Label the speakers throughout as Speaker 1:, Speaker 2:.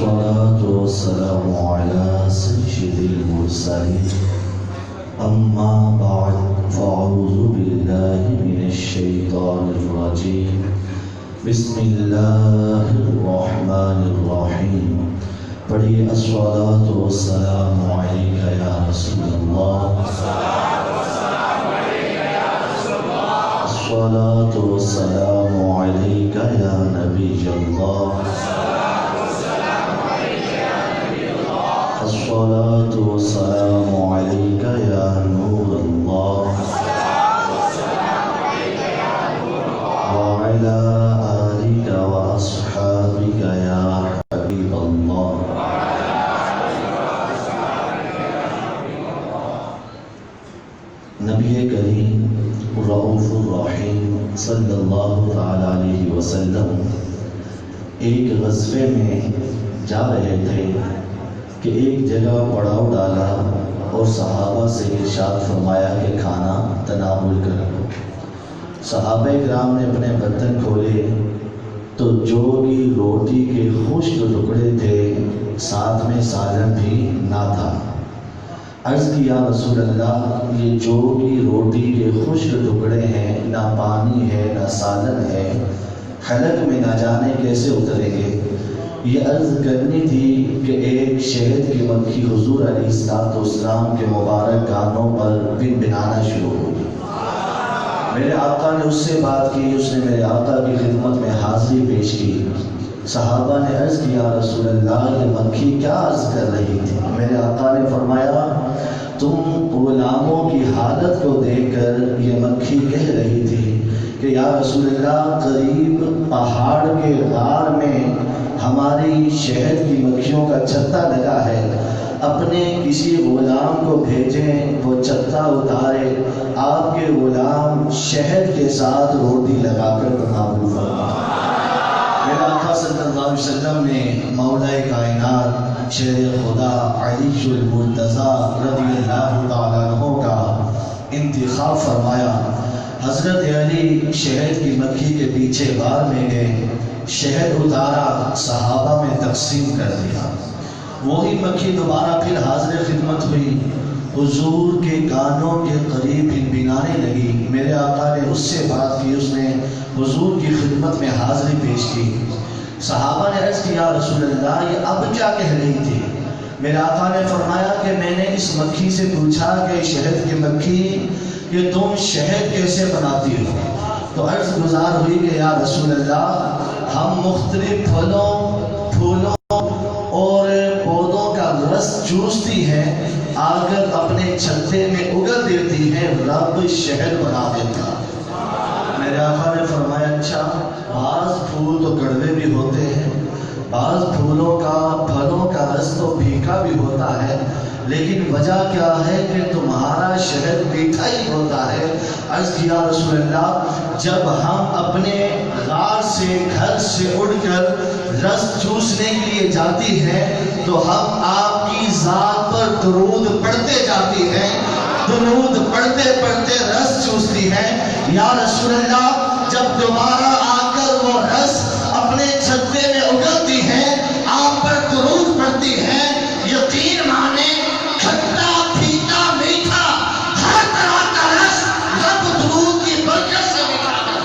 Speaker 1: والصلاة والسلام على سيد المرسلين أما بعد فأعوذ بالله من الشيطان الرجيم بسم الله الرحمن الرحيم پڑھیے الصلاة والسلام عليك يا رسول الله الصلاة والسلام عليك يا نبي الله الصلاة والسلام عليك يا نور الله وعلى آلك وأصحابك يا حبيب الله. نبی کریم رؤوف الرحیم صلی اللہ تعالی علیہ وسلم ایک غزوے میں جا رہے تھے کہ ایک جگہ پڑاؤ ڈالا اور صحابہ سے ارشاد فرمایا کہ کھانا تناول کرو. صحابہ کرام نے اپنے برتن کھولے تو جو بھی روٹی کے خشک ٹکڑے تھے ساتھ میں سالن بھی نہ تھا. عرض کی یا رسول اللہ یہ جو بھی روٹی کے خشک ٹکڑے ہیں نہ پانی ہے نہ سالن ہے حلق میں نہ جانے کیسے اتریں گے. یہ عرض کرنی تھی کہ ایک شہد کی مکھی حضور علیہ السلام کے مبارک کانوں پر بنانا شروع ہو گئی. میرے آقا نے اس سے بات کی, اس نے میرے آقا کی خدمت میں حاضری پیش کی. صحابہ نے عرض کیا رسول اللہ یہ مکھی کیا عرض کر رہی تھی؟ میرے آقا نے فرمایا تم غلاموں کی حالت کو دیکھ کر یہ مکھی کہہ رہی تھی کہ یا رسول اللہ قریب پہاڑ کے غار میں ہماری شہد کی مکھیوں کا چھتا لگا ہے, اپنے کسی غلام کو بھیجیں وہ چھتا اتارے, آپ کے غلام شہد کے ساتھ روٹی لگا کر تناول فرمائیں. میرے آقا صلی اللہ علیہ وسلم نے مولا کائنات شیر خدا علی المرتضیٰ رضی اللہ تعالیٰ عنہ کا انتخاب فرمایا. حضرت علی شہد کی مکھی کے پیچھے غار میں گئے, شہد اتارا, صحابہ میں تقسیم کر دیا. وہی مکھی دوبارہ پھر حاضر خدمت ہوئی, حضور کے کانوں کے قریب بنانے لگی. میرے آقا نے اس سے بات کی, اس نے حضور کی خدمت میں حاضری پیش کی. صحابہ نے عرض کیا رسول اللہ یہ اب کیا کہہ رہی تھی؟ میرے آقا نے فرمایا کہ میں نے اس مکھی سے پوچھا کہ شہد کی مکھی کہ تم شہد کیسے بناتی ہو؟ تو عرض گزار ہوئی کہ یا رسول اللہ ہم مختلف پھولوں اور پودوں کا رس چوستی ہیں, آ کر اپنے چھتے میں اگل دیتی ہیں, رب شہد بنا دیتا. میرے آقا نے فرمایا اچھا بعض پھول تو کڑوے بھی ہوتے ہیں, بعض پھولوں کا رس تو پھیکا بھی ہوتا ہے, لیکن وجہ کیا ہے کہ تمہارا شہد میٹھا ہی ہوتا ہے. عرض کیا رسول اللہ جب ہم اپنے غار سے گھر سے اڑ کر رس چوسنے کے لیے جاتی ہیں تو ہم آپ کی ذات پر درود پڑھتے جاتی ہیں, درود پڑھتے پڑھتے رس چوستی ہیں. یا رسول اللہ جب دوبارہ آ کر وہ رس اپنے چھتے میں اگلتی ہیں, آپ پر درود پڑھتی ہیں, یقین مانے کھٹا پھیکا میٹھا ہر طرح کا رس رب درود کی برکت سے نکالتا ہے.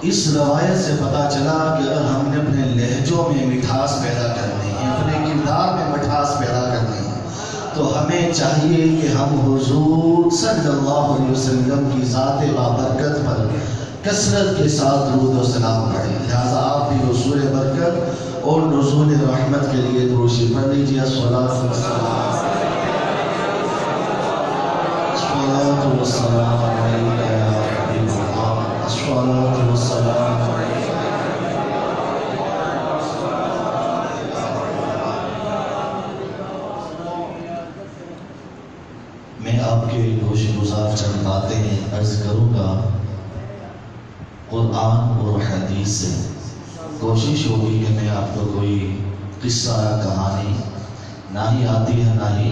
Speaker 1: اس روایت سے پتا چلا کہ اگر ہم نے اپنے لہجوں میں مٹھاس پیدا کرنی ہے, اپنے کردار میں مٹھاس پیدا کرنی ہے, تو ہمیں چاہیے کہ ہم حضور صلی اللہ علیہ وسلم کی ذات بابرکت پر کثرت کے ساتھ درود و سلام پڑھیں. لہٰذا آپ بھی حصول برکت اور نزول رحمت کے لیے درود شریف پڑھ لیجیے. الصلاۃ والسلام علیک یا حبیب اللہ, الصلاۃ والسلام علیک. میں آپ کے گوش گزار چند باتیں عرض کروں گا قرآن اور حدیث سے. کوشش ہوگی کہ میں آپ کو کوئی قصہ یا کہانی نہ ہی آتی ہے نہ ہی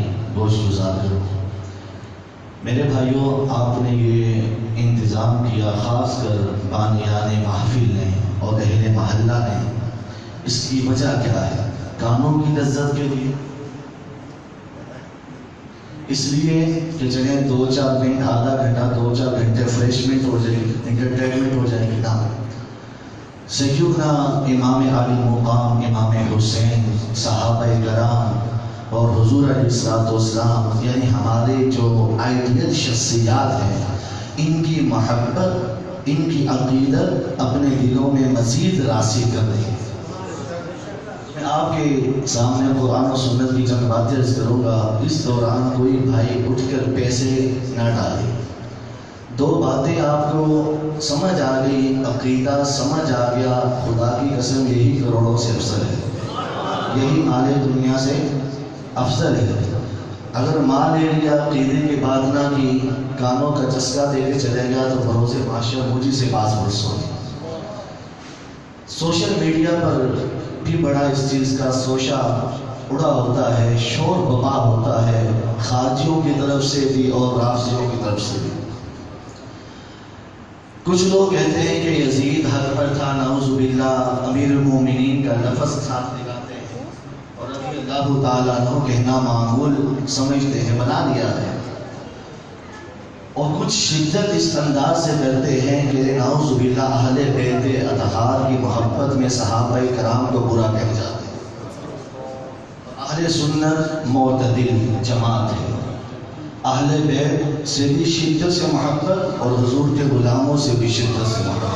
Speaker 1: میرے بھائیوں، آپ نے یہ انتظام کیا، خاص کر بانیان محفل نے اور اہل محلہ نے، اس کی وجہ کیا ہے؟ کانوں کی لذت کے لیے، اس لیے کہ جگہ 2-4 منٹ، آدھا گھنٹہ 2-4 گھنٹے فریشمنٹ ہو جائے گی، انٹرٹینمنٹ ہو جائے گی نا۔ سیدنا امام علی مقام امام حسین، صحابہ کرام اور حضور علیہ السلام، یعنی ہمارے جو آئیڈیل شخصیات ہیں، ان کی محبت، ان کی عقیدت اپنے دلوں میں مزید راسخ کر رہی ہے۔ میں آپ کے سامنے قرآن و سنت کی چند باتیں عرض کروں گا، اس دوران کوئی بھائی اٹھ کر پیسے نہ ڈالے۔ 2 باتیں آپ کو سمجھ آ گئی، عقیدہ سمجھ آ گیا، خدا کی قسم یہی کروڑوں سے افضل ہے، یہی مال دنیا سے افضل ہے۔ اگر مال لے لیا، عقیدے کی بات نہ کی، کانوں کا چسکا دے کے چلے گیا، تو بھروسے معاشرہ مجھے سے باز برسو۔ سوشل میڈیا پر بھی بڑا اس چیز کا سوشا اڑا ہوتا ہے، شور بپا ہوتا ہے، خارجیوں کی طرف سے بھی اور رافضیوں کی طرف سے بھی۔ کچھ لوگ کہتے ہیں کہ یزید حق پر تھا، نعوذ باللہ، امیر المومنین کا لفظ ساتھ لگاتے ہیں اور رضی اللہ تعالیٰ عنہ کہنا معمول سمجھتے ہیں، بنا لیا ہے، اور کچھ شدت اس انداز سے کرتے ہیں کہ نعوذ باللہ اہل بیت اطہار کی محبت میں صحابہ کرام کو برا کہہ جاتے ہیں۔ اہل سنت معتدل جماعت ہے، اہل بیت سے بھی شدت سے محبت اور حضور کے غلاموں سے بھی شدت سے محبت۔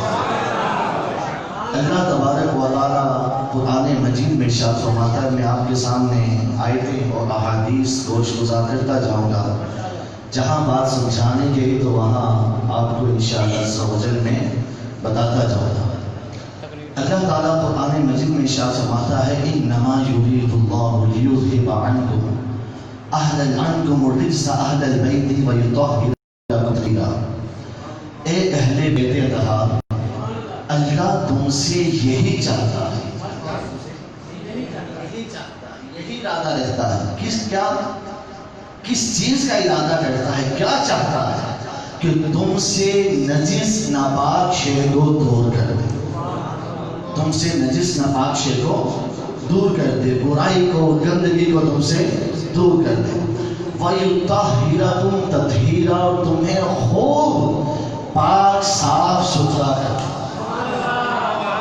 Speaker 1: اللہ تبارک و تعالیٰ قرآن مجید میں ارشاد فرماتا ہے، میں آپ کے سامنے آیتیں اور احادیث گوش گزار کرتا جاؤں گا، جہاں بات سمجھانے کے تو وہاں آپ کو انشاءاللہ عز و جل میں بتاتا جاؤں گا۔ اللہ تعالیٰ قرآن مجید میں ارشاد فرماتا ہے، انما یرید اللہ لیذھب عنکم عنکم الرجس اہل البیت ویطہرکم تطہیرا۔ اے اہل بیت اطہار، اللہ تم سے یہی چاہتا ہے، یہی ارادہ رہتا ہے۔ کس چیز کا ارادہ کرتا ہے، کیا چاہتا ہے؟ کہ تم سے نجس ناپاک شے کو دور کر دے، تم سے نجس ناپاک شے کو دور کر دے، برائی کو، گندگی کو تم سے دور کر دے۔ وَيُطَهِّرَكُمْ تَطْهِيرًا، اور تمہیں خوب پاک صاف ستھرا کر دے۔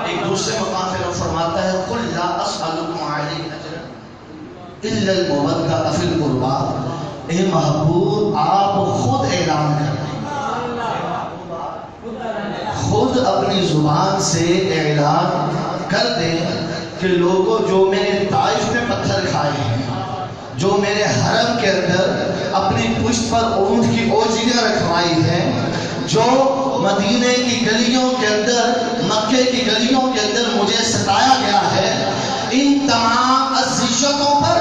Speaker 1: ایک دوسرے مقام پہ فرماتا ہے، قُلْ لَا أَسْأَلُكُمْ عَلَيْهِ أَجْرًا إِلَّا الْمَوَدَّةَ فِي الْقُرْبَىٰ۔ اے محبوب، آپ خود اعلان کر دیں، خود اپنی زبان سے اعلان کر دیں کہ لوگوں جو میرے طائف میں پتھر کھائے ہیں، جو میرے حرم کے اندر اپنی پشت پر اونٹ کی اوجیاں رکھوائی ہیں، جو مدینے کی گلیوں کے اندر، مکے کی گلیوں کے اندر مجھے ستایا گیا ہے، ان تمام اذیتوں پر،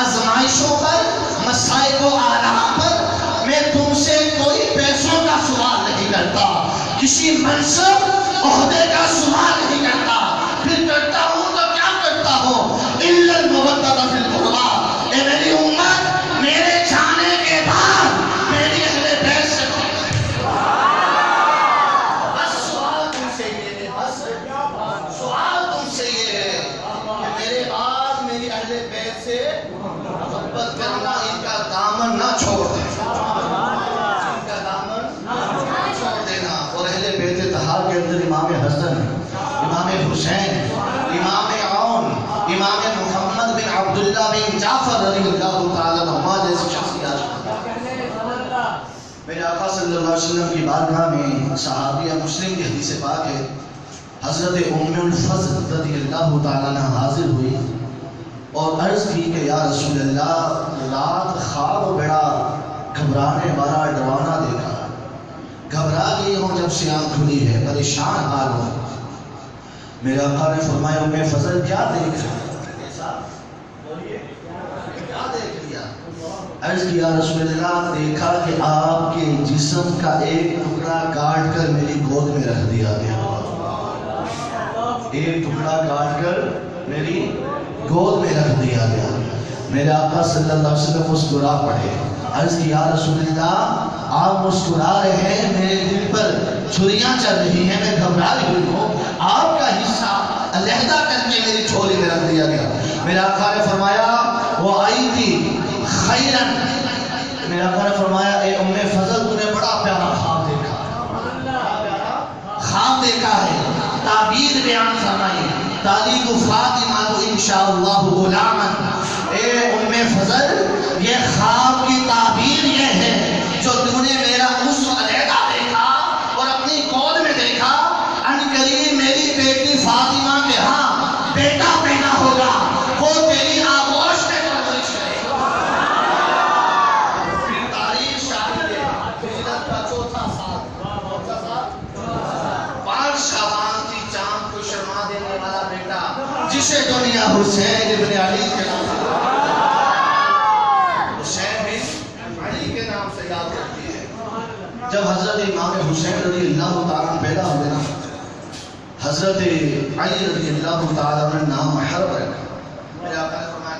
Speaker 1: آزمائشوں پر، مصائب و آلام پر میں تم سے کوئی پیسوں کا سوال نہیں کرتا، کسی منصب عہدے کا سوال نہیں کرتا، پھر کرتا ہوں تو کیا کرتا ہوں؟ اِلَّا الْمَوَدَّةَ فِي الْقُرْبَىٰ۔ اے میری امت، میرے جانے کے بعد میری اہل بیت سے بس سوال تم سے یہ ہے، بس سوال تم سے یہ ہے کہ میرے بعد میری اہل بیت سے محبت کرنا، ان کا دامن نہ چھوڑ دینا، ان کا دامن نہ چھوڑ دینا۔ اور اہل بیت اطہار کے اندر امام حسن، امام حسین، امام عون، امام محمد بن عبداللہ بن جعفر رضی اللہ تعالیٰ عنہما جیسی شخصیات۔ میرے آقا صلی اللہ علیہ وسلم کی بارگاہ میں صحابیہ مسلم کی حدیث پاک ہے، حضرت ام الفضل رضی اللہ تعالیٰ عنہ حاضر ہوئی اور عرض کی کہ یا رسول اللہ، رات خواب بڑا گھبرانے والا ڈرانا دیکھا، گھبرا گئی ہوں جب سے آنکھ کھلی ہے، پریشان حال ہوں۔ میرے آقا نے فرمایا، ام فضل کیا دیکھ رہے؟ کیا دیکھ لیا؟ عرض کیا رسول اللہ، دیکھا کہ آپ کے جسم کا ایک ٹکڑا کاٹ کر میری گود میں رکھ دیا گیا، ایک ٹکڑا کاٹ کر میری گود میں رکھ دیا گیا۔ میرے آقا صلی اللہ علیہ وسلم مسکرا پڑے. عرض کی یا رسول اللہ آپ مسکرا رہے ہیں, میرے دل پر چھریاں چل رہی ہیں, میں گھبرا رہی ہوں. آپ کا حصہ علیحدہ کر کے میری جھولی میں رکھ دیا گیا. میرے آقا نے فرمایا وہ آئی تھی خیرن. میرے آقا نے فرمایا اے ام فضل تو نے بڑا پیارا خواب دیکھا, خواب دیکھا ہے, تعبیر بیان فرمائی. تعلیق فاطمہ تو انشاءاللہ غلاما. اے ام فضل یہ خواب کی تعبیر یہ ہے جو تم نے میرا عضو علیحدہ دیکھا اور اپنی گود میں دیکھا, عنقریب میری بیٹی فاطمہ کے ہاں بیٹا پیدا ہوگا, وہ تیری آغوش میں پرورش کرے. پھر تاریخ شاہد ہے ہجرت کا چوتھا سال, 5 شعبان کی چاند کو شرما دینے والا بیٹا جسے دنیا حسین ابن علی کے نام سے یاد کرتی ہے. جب حضرت امام حسین رضی اللہ تعالیٰ پیدا ہوئے نا, حضرت علی رضی اللہ تعالیٰ نے نام محرب رکھا. میرے آقا نے فرمایا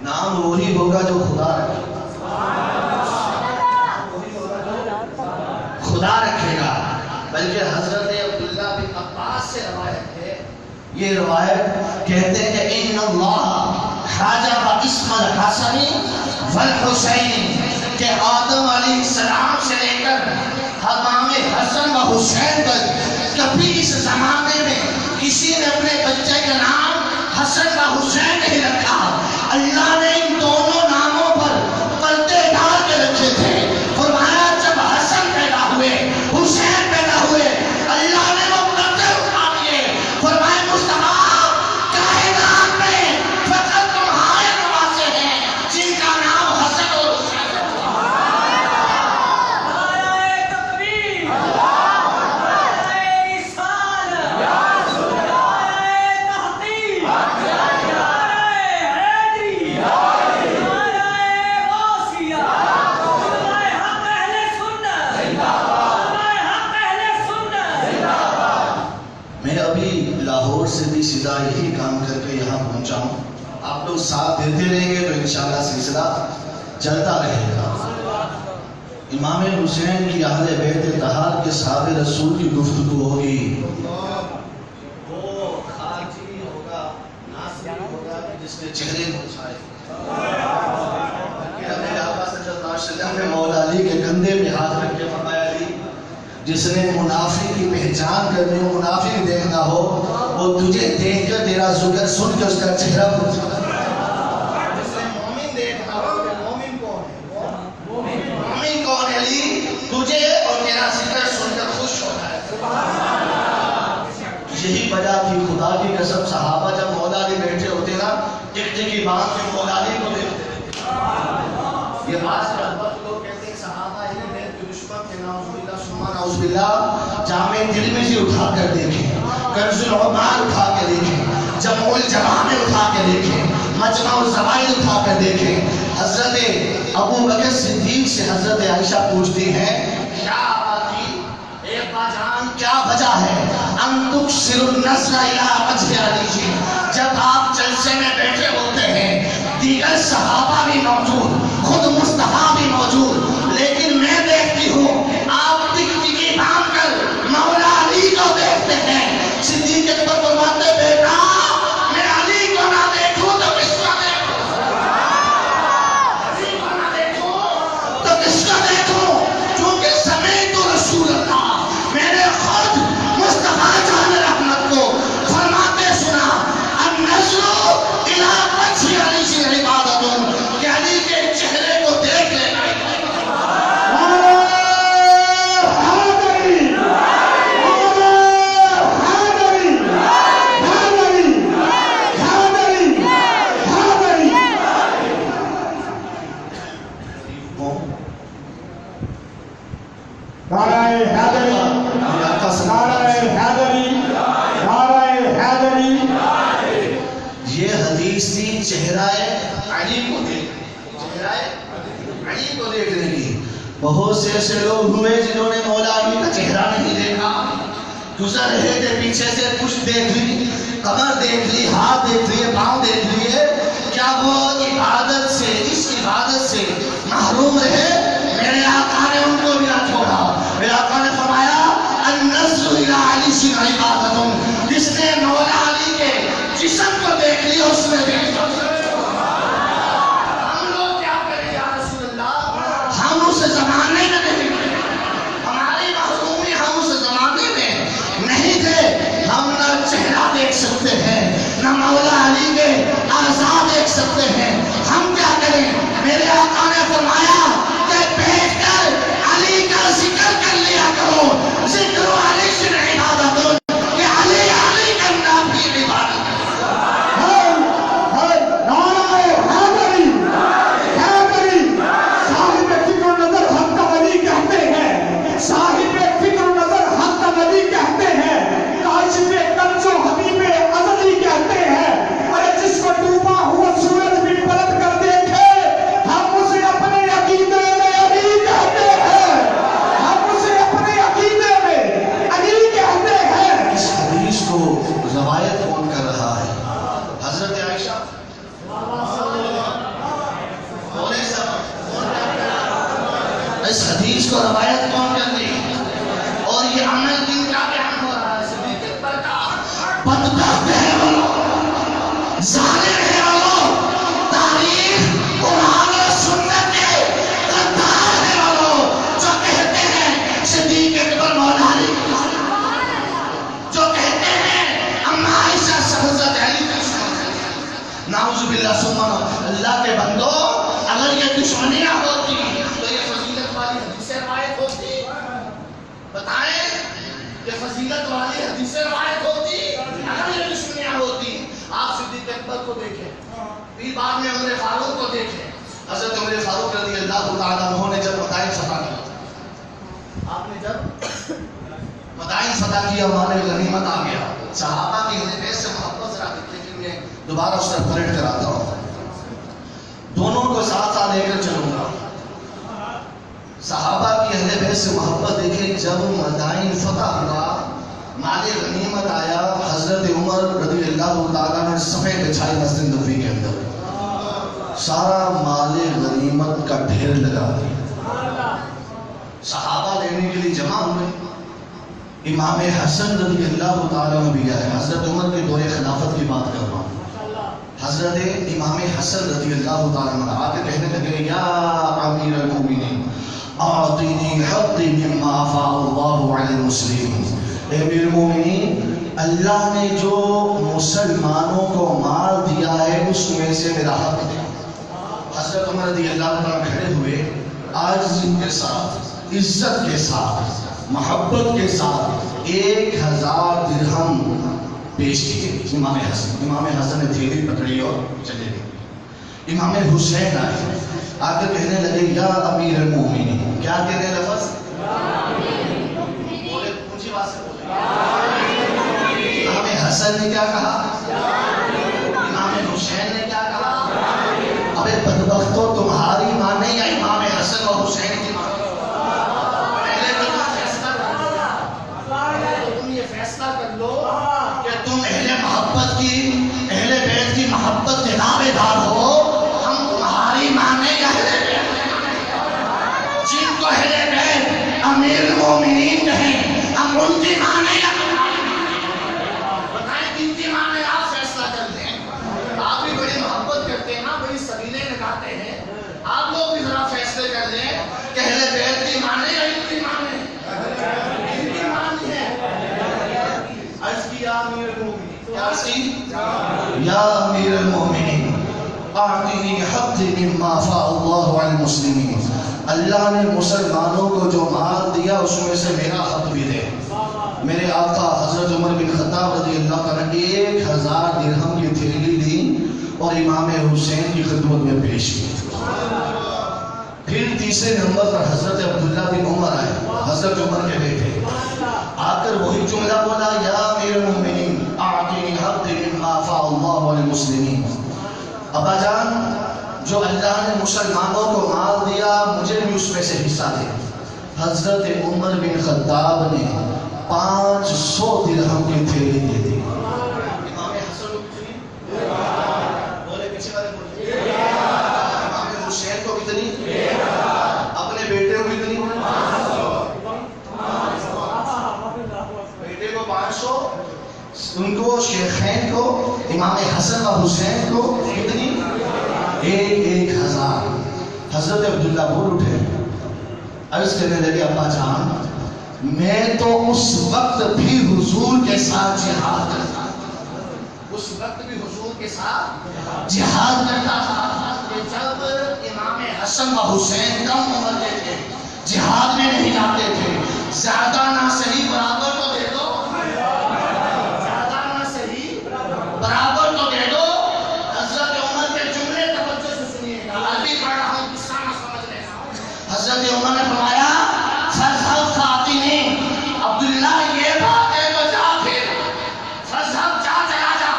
Speaker 1: نام وہی ہوگا جو خدا رکھے, خدا رکھے گا. بلکہ حضرت عبداللہ بن عباس سے روایت ہے, یہ روایت کہتے ہیں کہ ان اللہ حجب اسم الحسن والحسین, کہ آدم علیہ السلام سے لے کر امام حسن و حسین تک کبھی اس زمانے میں کسی نے اپنے بچے کا نام حسن و حسین نہیں رکھا. اللہ نے ان دونوں ناموں پر پردے ڈال کے رکھے تھے. فرمایا جب حسن پیدا ہوئے, حسین پیدا ہوئے, اللہ نے وہ پردے اٹھا دیے. فرمایا مصطفیٰ کائنات میں فقط تمہارے نواسے ہیں جن کا نام حسن اور حسین. لاہور سے بھی سیدھا یہی کام کر کے یہاں پہنچا ہوں. آپ لوگ ساتھ دیتے رہیں گے تو انشاءاللہ سلسلہ چلتا رہے گا. امام حسین کی اہل بیت طہار کے صحابہ رسول کی گفتگو ہوگی. وہ خارجی ہوگا, ناصری ہوگا جس کے چہرے کو چھائے. میرے آقا صلی اللہ علیہ وسلم نے مولا علی کے کندھے پہ ہاتھ رکھ کے فرمایا علی جس نے منافق کی پہچان کرنی ہو, منافق دیکھنا ہو, وہ تجھے دیکھ کر تیرا ذکر سن کے اس کا چہرہ پر جس نے مومن دیکھنا ہو کہ مومن کون ہے, مومن کون ہے علی, تجھے اور تیرا ذکر سن کر خوش ہوتا ہے. یہی وجہ تھی خدا کی قسم صحابہ جب مولا علی بیٹھے ہوتے نا ٹک ٹکی بات کے مولا علی کو دیکھتے. یہ بات لوگ کہتے ہیں صحابہ ہی میرے دشمن کے نام نعوذ باللہ جامع ترمذی اٹھا کر دیکھیں, کنز العمال اٹھا کے دیکھیں, جمع الجوامع اٹھا کے دیکھیں, مجمع الزوائد اٹھا کر دیکھیں. حضرت ابو بکر صدیق سے حضرت عائشہ پوچھتی ہیں کیا باقی اے باجان کیا وجہ ہے ان تکثر النظر الی وجه علی جی, جب آپ جلسے میں بیٹھے ہوتے ہیں دیگر صحابہ بھی موجود, خود مصطفیٰ بھی موجود, لیکن میں دیکھتی ہوں آپ باندھ کر مولا علی کو دیکھتے ہیں. صدیق اکبر فرماتے بیٹا میں علی کو نہ دیکھوں تو کس کو دیکھوں, علی کو نہ دیکھوں تو کس کو دیکھوں, کیونکہ سمیت رسول اللہ میرے خود مصطفیٰ جان رحمت کو فرماتے سنا النظر الی وجه علی سے عبادت, کہ علی کے چہرے کو دیکھ لینا. یہ حدیث تھی چہرہ علی کو دیکھنے کی. بہت سے ایسے لوگ ہوئے جنہوں نے مولا علی کا چہرہ نہیں دیکھا, گزر رہے تھے پیچھے سے کچھ دیکھ لی, کمر دیکھ لی, ہاتھ دیکھ لیے, پاؤں دیکھ لیے, کیا وہ عبادت سے، اس عبادت سے محروم رہے؟ میرے آقا نے ان کو بھی نہ چھوڑا. میرے آقا نے فرمایا النظر الی علی سے عبادت، جس نے مولا علی کے جسم کو دیکھ لیا اس میں بھی. ہم لوگ کیا کریں یا رسول اللہ؟ ہم اس زمانے میں نہیں تھے، ہماری محرومی ہم اس زمانے میں نہیں تھے. ہم نہ چہرہ دیکھ سکتے ہیں، نہ مولا علی کے اعضاء دیکھ سکتے ہیں. ہم کیا کریں؟ میرے آقا نے فرمایا کہ بیٹھ کر علی کا ذکر کر لیا کرو. ذکر علی سے عبادت، کہ علی علی کرنا بھی عبادت. روایت کون کر رہا ہے؟ حضرت عائشہ. اس حدیث کو روایت کون کر دی؟ اور یہ عمل دن کا بیان ہو رہا ہے. صدیق اکبر کا بدبخت ہے وہ لوگ، ظالم ہے وہ لوگ، تاریخ قرآن و سنت کے غدار ہے وہ لوگ، جو کہتے ہیں صدیق اکبر مولا علی، جو کہتے ہیں عائشہ حضرت علی کی دشمنی. نعوذ باللہ ثم اللہ کے بندو، اگر یہ دشمنیاں ہوتی تو یہ فضیلت والی حدیثیں روایت ہوتی؟ بتائیں، یہ فضیلت والی حدیثیں روایت ہوتی اگر یہ دشمنیاں ہوتی؟ آپ صدیق اکبر کو دیکھیں، پھر بعد میں عمر فاروق کو دیکھیں. حضرت عمر فاروق رضی اللہ تعالیٰ عنہ نے جب مدائن فتح کیا، آپ نے جب مدائن فتح کیا، مال غنیمت آ گیا. صحابہ کی اہل بیت سے محبت ذرا دیکھیں، لیکن میں دوبارہ اس طرف پلٹ کر آتا ہوں. دونوں کو ساتھ ساتھ لے کر چلوں گا. صحابہ کی اہل بیت سے محبت دیکھیں. جب مدائن فتح ہوا، مال غنیمت آیا، حضرت عمر رضی اللہ تعالیٰ نے صفحے بچھائی مسجد نبوی کے اندر. سارا مال غنیمت کا ڈھیر لگا دیا. صحابہ لینے کے لیے جمع ہوئے. امام حسن رضی اللہ تعالیٰ عنہ بھی آئے. حضرت عمر کے دور خلافت کی بات کر رہا ہوں. حضرت امام حسن رضی اللہ تعالیٰ عنہ آ کے کہنے لگے یا امیر المومنین اعطینی حقی مما افاء اللہ علی المسلمین. اے امیر المومنین، اللہ نے جو مسلمانوں کو مال دیا ہے اس میں سے میرا حق دے. حضرت عمر رضی اللہ تعالیٰ کھڑے ہوئے، عاجزی کے ساتھ، عزت کے ساتھ، محبت کے ساتھ 1000 درہم پیش کیے. امام حسن نے تھیلی پکڑی اور چلے گئے. امام حسین آئے، آ کر کہنے لگے یا امیر المومنین. کیا کہنے لفظ؟ بولے اونچی بات سے بولے. امام حسن نے کیا کہا؟ امام حسین نے کیا کہا؟ ابے بدبختو، تمہاری ماں نہیں یا امام حسن اور حسین کی ماں؟ اہل بیت کی محبت کے دعوے دار ہو. ہم تمہاری مانے یا جن کو اہل بیت امیر المومنین کہیں، ہم ان کی مانے یا بتائیں کن کی مانے؟ آپ فیصلہ کر دیں. آپ بھی بڑی محبت کرتے ہیں نا، بڑی سبیلیں لگاتے ہیں. آپ لوگ بھی ذرا فیصلے کر دیں کہ اہل بیت کی مانے یا ان کی مانے؟ ان کی مانی ہے. عرض کیا امیر المومنین، یا امیر المومنین اعطینی حقی مما افاء اللہ علی المسلمین. اللہ نے مسلمانوں کو جو مال دیا اس میں سے میرا حق بھی دے. میرے آقا حضرت عمر بن خطاب رضی اللہ عنہ 1000 درہم کی تھیلی لی اور امام حسین کی خدمت میں پیش کی. پھر تیسرے نمبر پر حضرت عبداللہ بن عمر آئے، حضرت عمر کے بیٹے. آ کر وہی جملہ بولا یا امیر المومنین اعطینی حقی مما افاء اللہ علی المسلمین. ابا جان، جو اللہ نے مسلمانوں کو مال دیا مجھے بھی اس میں سے حصہ دے. حضرت عمر بن خطاب نے 500 درہم کی تھیلی دے دی. امام حسن بولے پیچھے والے ان کو شیخین کو امام حسن و حسین کو کتنی 1000 حضرت عبداللہ بول اٹھے عرض کرنے لگے ابا جان میں تو اس وقت بھی حضور کے ساتھ جہاد کرتا تھا اس وقت بھی حضور کے ساتھ جہاد کرتا تھا کہ جب امام حسن و حسین کم عمر کے تھے جہاد میں نہیں جاتے تھے زیادہ نہ صحیح برابر تو دے دو زیادہ نہ صحیح برابر تو دے دو حضرت عمر کے جملے توجہ سے سنیے گا عربی پڑھ رہا ہوں قصہ نہ سمجھ لینا حضرت عمر نے فرمایا فذهب فاطمی عبداللہ یہ بات ہے تو جا پھر فذهب جا چلا جا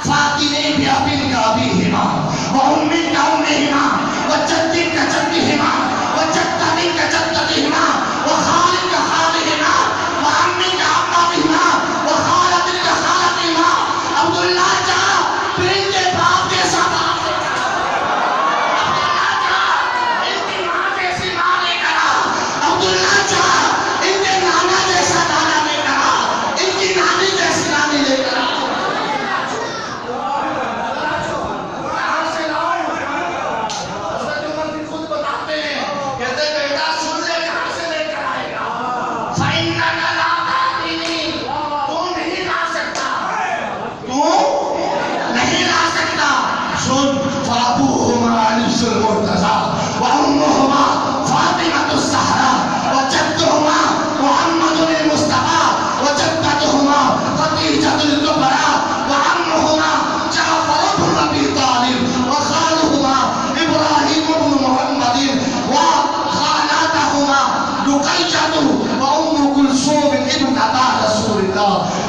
Speaker 1: فاطمی بیابن کا ابیہما وامن کا امہما وجدن کا جدہما وجدن کا جدہما وخالد کا خالہما وامن کا امہما وخالد کا خالہما عبداللہ جا پھر ان کے باپ کے ساتھ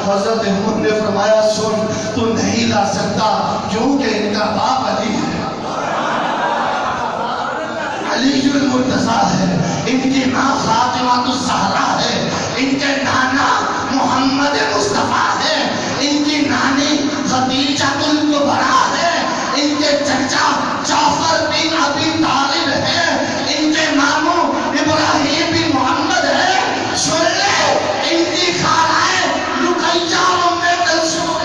Speaker 1: حضرت عمر نے فرمایا سن تو نہیں لا سکتا کیونکہ ان کا باپ علی ہے علی المرتضیٰ ہے ان کی ماں فاطمہ الزہرا ہے ان کے نانا محمد مصطفیٰ ہے ان کی نانی خدیجہ الکبریٰ ہے ان کے چچا جعفر بن ابی طالب ہے ان کے ماموں ابراہیم بن محمد ہے سن لے ان کی خالائیں رقیہ ام کلثوم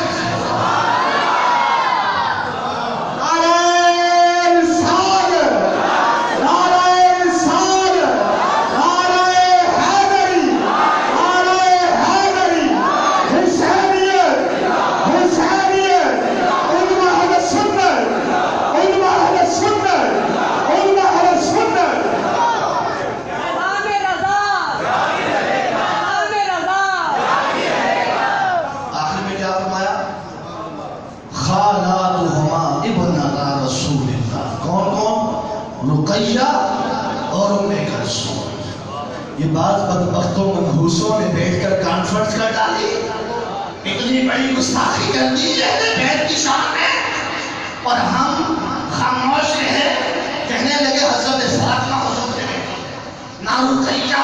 Speaker 1: اور ام کلثوم یہ بعض بدبختوں منحوسوں نے بیٹھ کر کانفرنس کر ڈالی اتنی بڑی گستاخی کر دی اہل بیت کی شان میں اور ہم خاموش رہے کہنے لگے حضرت فاطمہ حضور کے بیٹی نہ رقیہ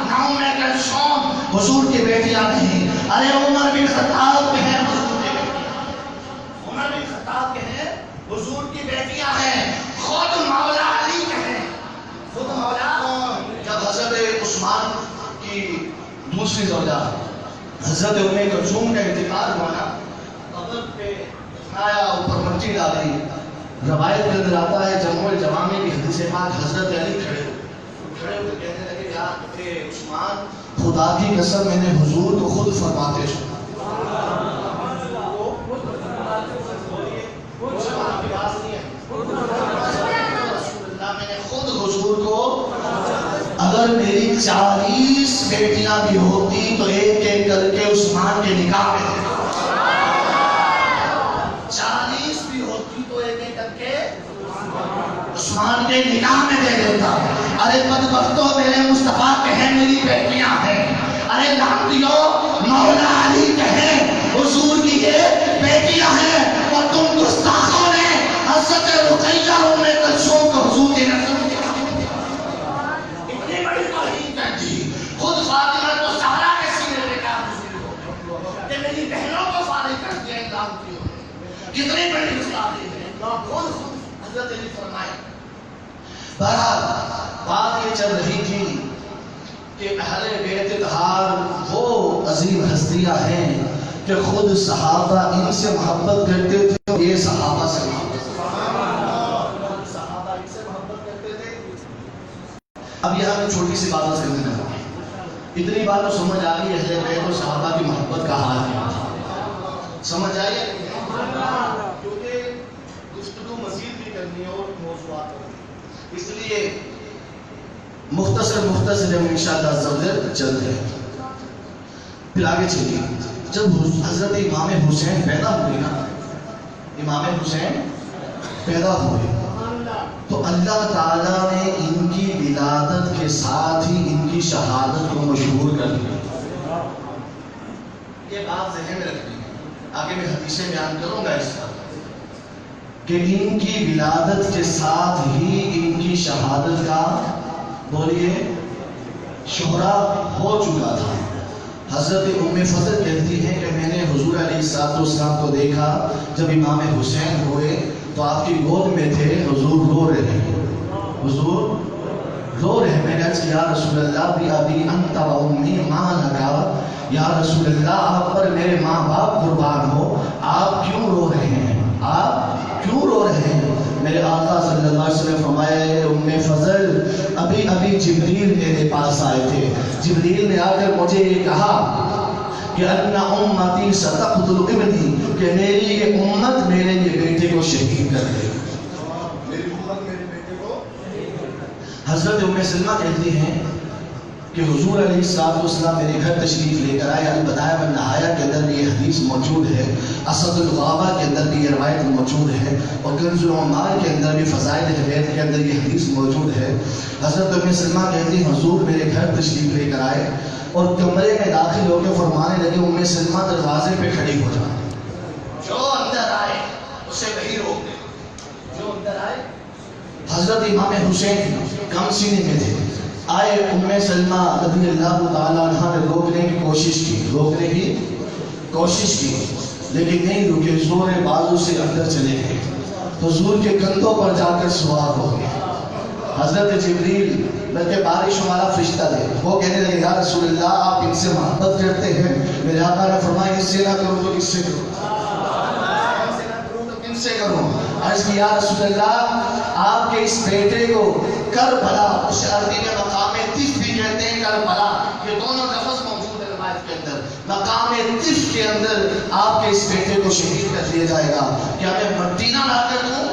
Speaker 1: نہ ام کلثوم حضور کی بیٹیاں نہیں ارے عمر بن خطاب کے ہیں حضور کی بیٹیاں عمر بن خطاب کے ہیں حضور کی بیٹیاں ہیں خود مولا علی کہیں خود مولا جب حضرت عثمان کی دوسری زوجہ حضرت ام کلثوم کا انتقال ہوا نا قبر پہ آیا اوپر مٹی ڈالی روایت کے اندر آتا ہے جمع الجوامع کی حدیث پاک حضرت علی کھڑے ہوئے کہنے لگے یا عثمان خدا کی قسم میں نے حضور کو خود فرماتے سنا حضور کو اگر میری 40 بیٹیاں بھی ہوتی تو ایک ایک کر کے عثمان کے نکاح میں دے دیتا 40 بھی ہوتی تو ایک ایک کر کے عثمان کے نکاح میں دے دیتا ارے بدبختوں میرے مصطفیٰ کہیں میری بیٹیاں ہیں ارے لعنتیوں مولا علی کہیں حضور کی یہ بیٹیاں ہیں اور تم گستاخوں نے حضرت رقیہ ام کلثوم کو حضور کی نسل خود فاطمہ تو زہرا کے سینے پہ کام کہ میری بہنوں کو فارغ کر دیا لعنتیوں کتنی بڑی گستاخی ہے خود حضرت علی فرمائے بہرحال بات یہ چل رہی تھی کہ اہل بیت اطہار وہ عظیم ہستیاں ہیں کہ خود صحابہ ان سے محبت کرتے تھے اور یہ صحابہ سے محبت کرتے تھے. اب یہاں میں چھوٹی سی بات کرنے لگا. اتنی بات تو سمجھ آ گئی اہل بیت اور صحابہ کی محبت کا حال کیا تھا. سمجھ آئی؟ کیونکہ گفتگو مزید بھی کرنی ہے اور موضوعات کرنی ہے، اس لیے مختصر ہم انشاءاللہ چلتے ہیں. پھر آگے چلیے. جب حضرت امام حسین پیدا ہوئے نا، امام حسین پیدا ہوئے تو اللہ تعالیٰ نے ان کی ولادت کے ساتھ ہی ان کی شہادت کو مشہور کر دیا. یہ بات ذہن میں رکھنی ہے، آگے میں حدیثیں بیان کروں گا اس کا، کہ ان کی ولادت کے ساتھ ہی ان کی شہادت کا بولیے شہرا ہو چکا تھا. حضرت ام فضل کہتی ہیں کہ میں نے حضور علیہ السلام کو دیکھا جب امام حسین ہوئے تو آپ کی گود میں تھے، حضور رو رہے ہیں. میں نے عرض کیا یا رسول اللہ بی ابی انت و امی ما لگا، یا رسول اللہ آپ پر میرے ماں باپ قربان ہو، آپ کیوں رو رہے ہیں؟ میرے آقا صلی اللہ علیہ وسلم فرمایا ام فضل ابھی جبریل میرے پاس آئے تھے. جبریل نے آ کر مجھے یہ کہا کہ ان امتی ستقتل ابنی، کہ میری یہ امت میرے یہ بیٹے کو شہید کر دے. میری امت میرے بیٹے کو. حضرت ام سلمہ کہتی ہیں کہ حضور علیہ السلام میرے گھر تشریف لے کر آئے. البدایہ والنہایہ کے اندر بھی یہ حدیث موجود ہے، اسد الغابہ کے اندر بھی یہ روایت موجود ہے، اور کنز العمال کے اندر بھی فضائل بیت کے اندر یہ حدیث موجود ہے. حضرت ام سلمہ کہتی ہیں حضور میرے گھر تشریف لے کر آئے اور کمرے میں داخل ہو کے فرمانے لگے ام سلمہ دروازے پہ کھڑی ہو جا، جو اندر آئے اسے وہی روک دے. جو اندر آئے، حضرت امام حسین کم سینے میں تھے، آئے. ام سلمہ رضی اللہ تعالیٰ عنہ نے روکنے کی کوشش کی لیکن نہیں رکے، زور بازو سے اندر چلے گئے. حضور کے کندھوں پر جا کر سوار ہو گئے. حضرت جبریل بلکہ بارش والا فرشتہ تھے، وہ کہنے لگے یا رسول اللہ آپ ان سے محبت کرتے ہیں؟ میرے آقا نے فرمایا اس سے نہ کروں تو کس سے کروں؟ عرض کی یا رسول اللہ آپ کے اس بیٹے کو کربلا، اس عربی میں مقام طف بھی کہتے ہیں، کربلا، یہ دونوں لفظ موجود ہے روایت کے اندر. مقام طف کے اندر آپ کے اس بیٹے کو شہید کر دیا جائے گا، کیا میں مٹی نہ لا کر دوں؟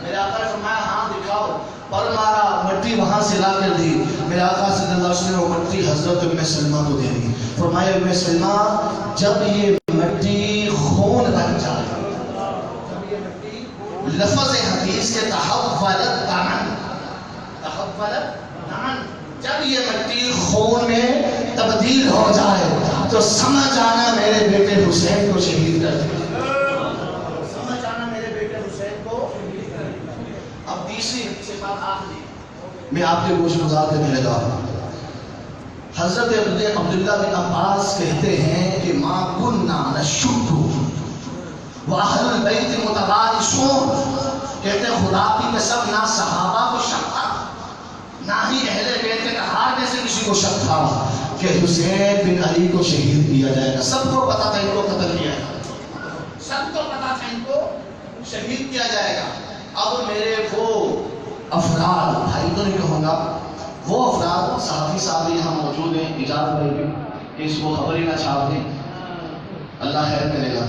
Speaker 1: میرے آقا نے فرمایا ہاں دکھاؤ. پر مارا، مٹی وہاں سے لا کر دی. میرے آقا صلی اللہ علیہ وسلم وہ مٹی حضرت ام سلمہ کو دے دی. فرمایا ام سلمہ جب یہ مٹی خون بن جائے، لفظ حدیث کے تحولت دمن، جب یہ مٹی خون میں تبدیل ہو جائے تو سمجھ آنا میرے بیٹے حسین کو شہید کر دیا. اب تیسری بات آخری میں آپ کے گوش گزار کرنے لگا. حضرت عبداللہ بن عباس کہتے ہیں کہ ما کننا نشک وَأَهْلُ الْبَيْتِ مُتَبَارِشُونَ، کہتے ہیں خدا کی قسم نہ صحابہ کو شک تھا نہ ہی اہل بیت کے کہار میں سے کسی کو شک تھا کہ حسین بن علی کو شہید کیا جائے گا. سب کو پتا تھا ان کو قتل کیا جائے گا، سب کو پتا تھا ان کو شہید کیا جائے گا. اب میرے وہ افراد، بھائی تو نہیں کہوں گا، وہ افراد صحافی صاحب یہاں موجود ہیں، اجازت بھائی بھی کہ اس کو خبر ہی نہ چھاپ دیں، اللہ خیر کرے گا.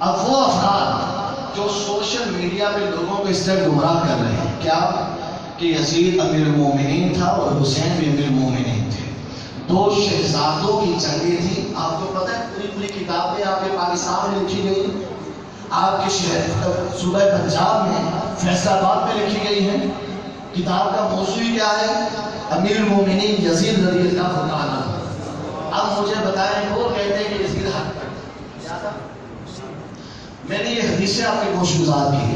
Speaker 1: اب وہ افراد جو سوشل میڈیا پہ لوگوں کو اس طرح گمراہ کر رہے ہیں کیا کہ یزید امیر المومنین تھا اور حسین بھی امیر المومنین تھے، دو شہزادوں کی جنگیں تھیں. آپ کو پتہ ہے پوری کتابیں آپ کے پاکستان میں لکھی گئی، آپ کے شہر صوبہ پنجاب میں فیصل آباد میں لکھی گئی ہیں. کتاب کا موضوع کیا ہے؟ امیر المومنین یزید رضی اللہ عنہ. اب مجھے بتائیں وہ کہتے ہیں کہ یزید حق پر کیا. میں نے یہ حدیثیں آپ کے گوش گزار کی.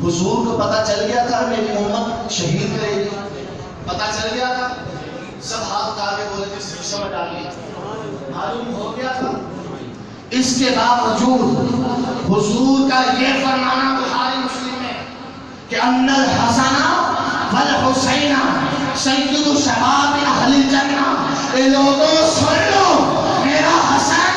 Speaker 1: حضور کو پتہ چل گیا تھا میری امت شہید کرے گی، پتہ چل گیا تھا. سب ہاتھ اٹھا کے بولے تھے سمجھ ڈالیے، معلوم ہو گیا تھا. اس کے باوجود حضور کا یہ فرمانا بخاری مسلم میں کہ ان الحسن والحسین سید شباب اہل الجنہ. اے لوگوں سن لو، میرا حسن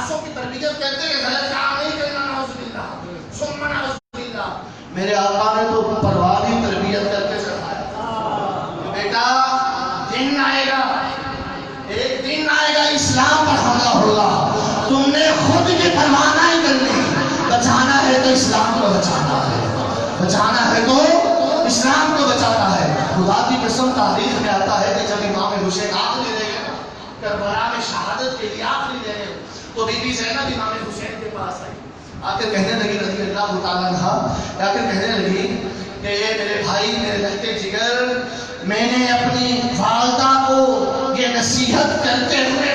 Speaker 2: لاشوں کی تربیت کرتے ہیں غلط کام نہیں کرنا، نعوذ باللہ ثم نعوذ باللہ. میرے آقا نے تو پروانہ کی تربیت کر کے سکھایا، بیٹا دن آئے گا، ایک دن آئے گا اسلام پر حملہ ہوگا، تم نے خود کی پرواہ نہیں کرنی، بچانا ہے تو اسلام کو بچانا ہے، بچانا ہے تو اسلام کو بچانا ہے. خدا کی قسم تاریخ میں آتا ہے کہ جب امام حسین آخری رہے کربلا میں شہادت کے لیے آخری رہے تو بی بی زینب امام حسین کے پاس آئی، آ کر کہنے لگی رضی اللہ تعالیٰ عنہ، آ کر کہنے لگی کہ یہ میرے بھائی میرے لہتے جگر، میں نے اپنی والدہ کو یہ نصیحت کرتے ہوئے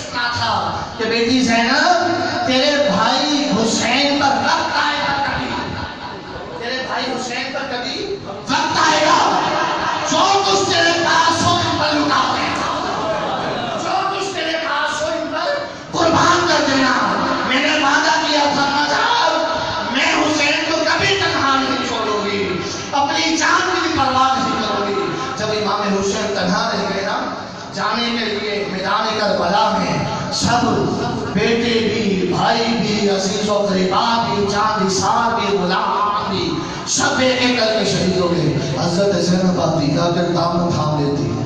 Speaker 2: سنا تھا کہ بیٹی زینب تیرے بھائی حسین پر وقت آئے گا، کبھی تیرے بھائی حسین پر کبھی وقت آئے گا، جو کچھ تیرے پاس ہو ان پر لٹا دینا، جو کچھ تیرے پاس ہو ان پر قربان کر دینا. میں نے وعدہ کیا تھا میں حسین کو کبھی تنہا نہیں چھوڑوں گی، اپنی جان کی پرواہ نہیں کروں گی. جب امام حسین تنہا رہ گئے نا جانے کے لیے میدان کربلا میں، سب بیٹے بھی بھائی بھی عزیز و قریبا بھی جان نثار بھی غلام بھی سب ایک ایک کر کے شہید ہو گئے. حضرت زینب آتی آ کر دامن تھام لیتی ہے،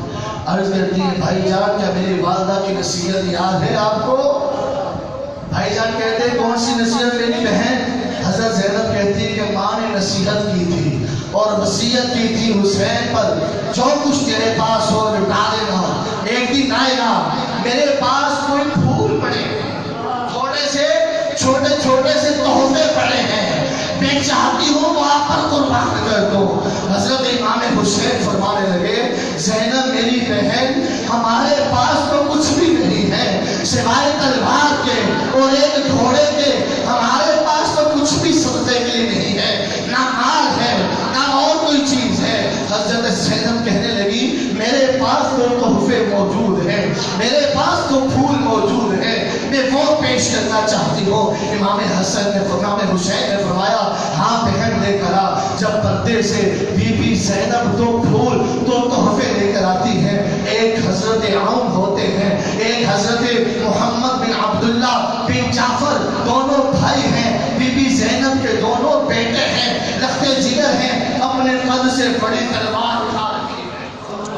Speaker 2: عرض کرتی ہے بھائی جان کیا میری والدہ کی نصیحت یاد ہے آپ کو؟ بھائی جان کہتے ہیں کون سی نصیحت میری بہن؟ حضرت زینب کہتی ہے کہ ماں نے نصیحت کی تھی اور وصیت کی تھی حسین پر جو کچھ تیرے پاس ہو لٹا دینا، ایک دن آئے گا میرے پاس کوئی پھول پڑے چھوٹے سے تحفے پڑے ہیں، میں چاہتی ہوں وہ آپ پر قربان کر دو. حضرت امام حسین فرمانے لگے زینب میری بہن ہمارے پاس تو کچھ بھی نہیں ہے سوائے تلوار کے اور ایک گھوڑے کے، ہمارے پاس تو کچھ بھی صدقے کے لیے نہیں ہے، نہ مال ہے نہ اور کوئی چیز ہے. حضرت زینب کہنے لگی میرے پاس تو تحفے موجود ہیں، میرے پاس تو پھول موجود ہیں، میں وہ پیش کرنا چاہتی ہوں. امام حسین نے امام حسین نے فرمایا ہاں بہن لے کر آ. جب پردے سے بی بی زینب دو پھول دو تحفے لے کر آتی ہے، ایک حضرت عون ہوتے ہیں، ایک حضرت محمد بن عبداللہ بن جعفر، دونوں بھائی ہیں، بی بی زینب کے دونوں بیٹے ہیں، لختے جگر ہیں، اپنے قد سے بڑی تلوار اٹھا رکھی ہے،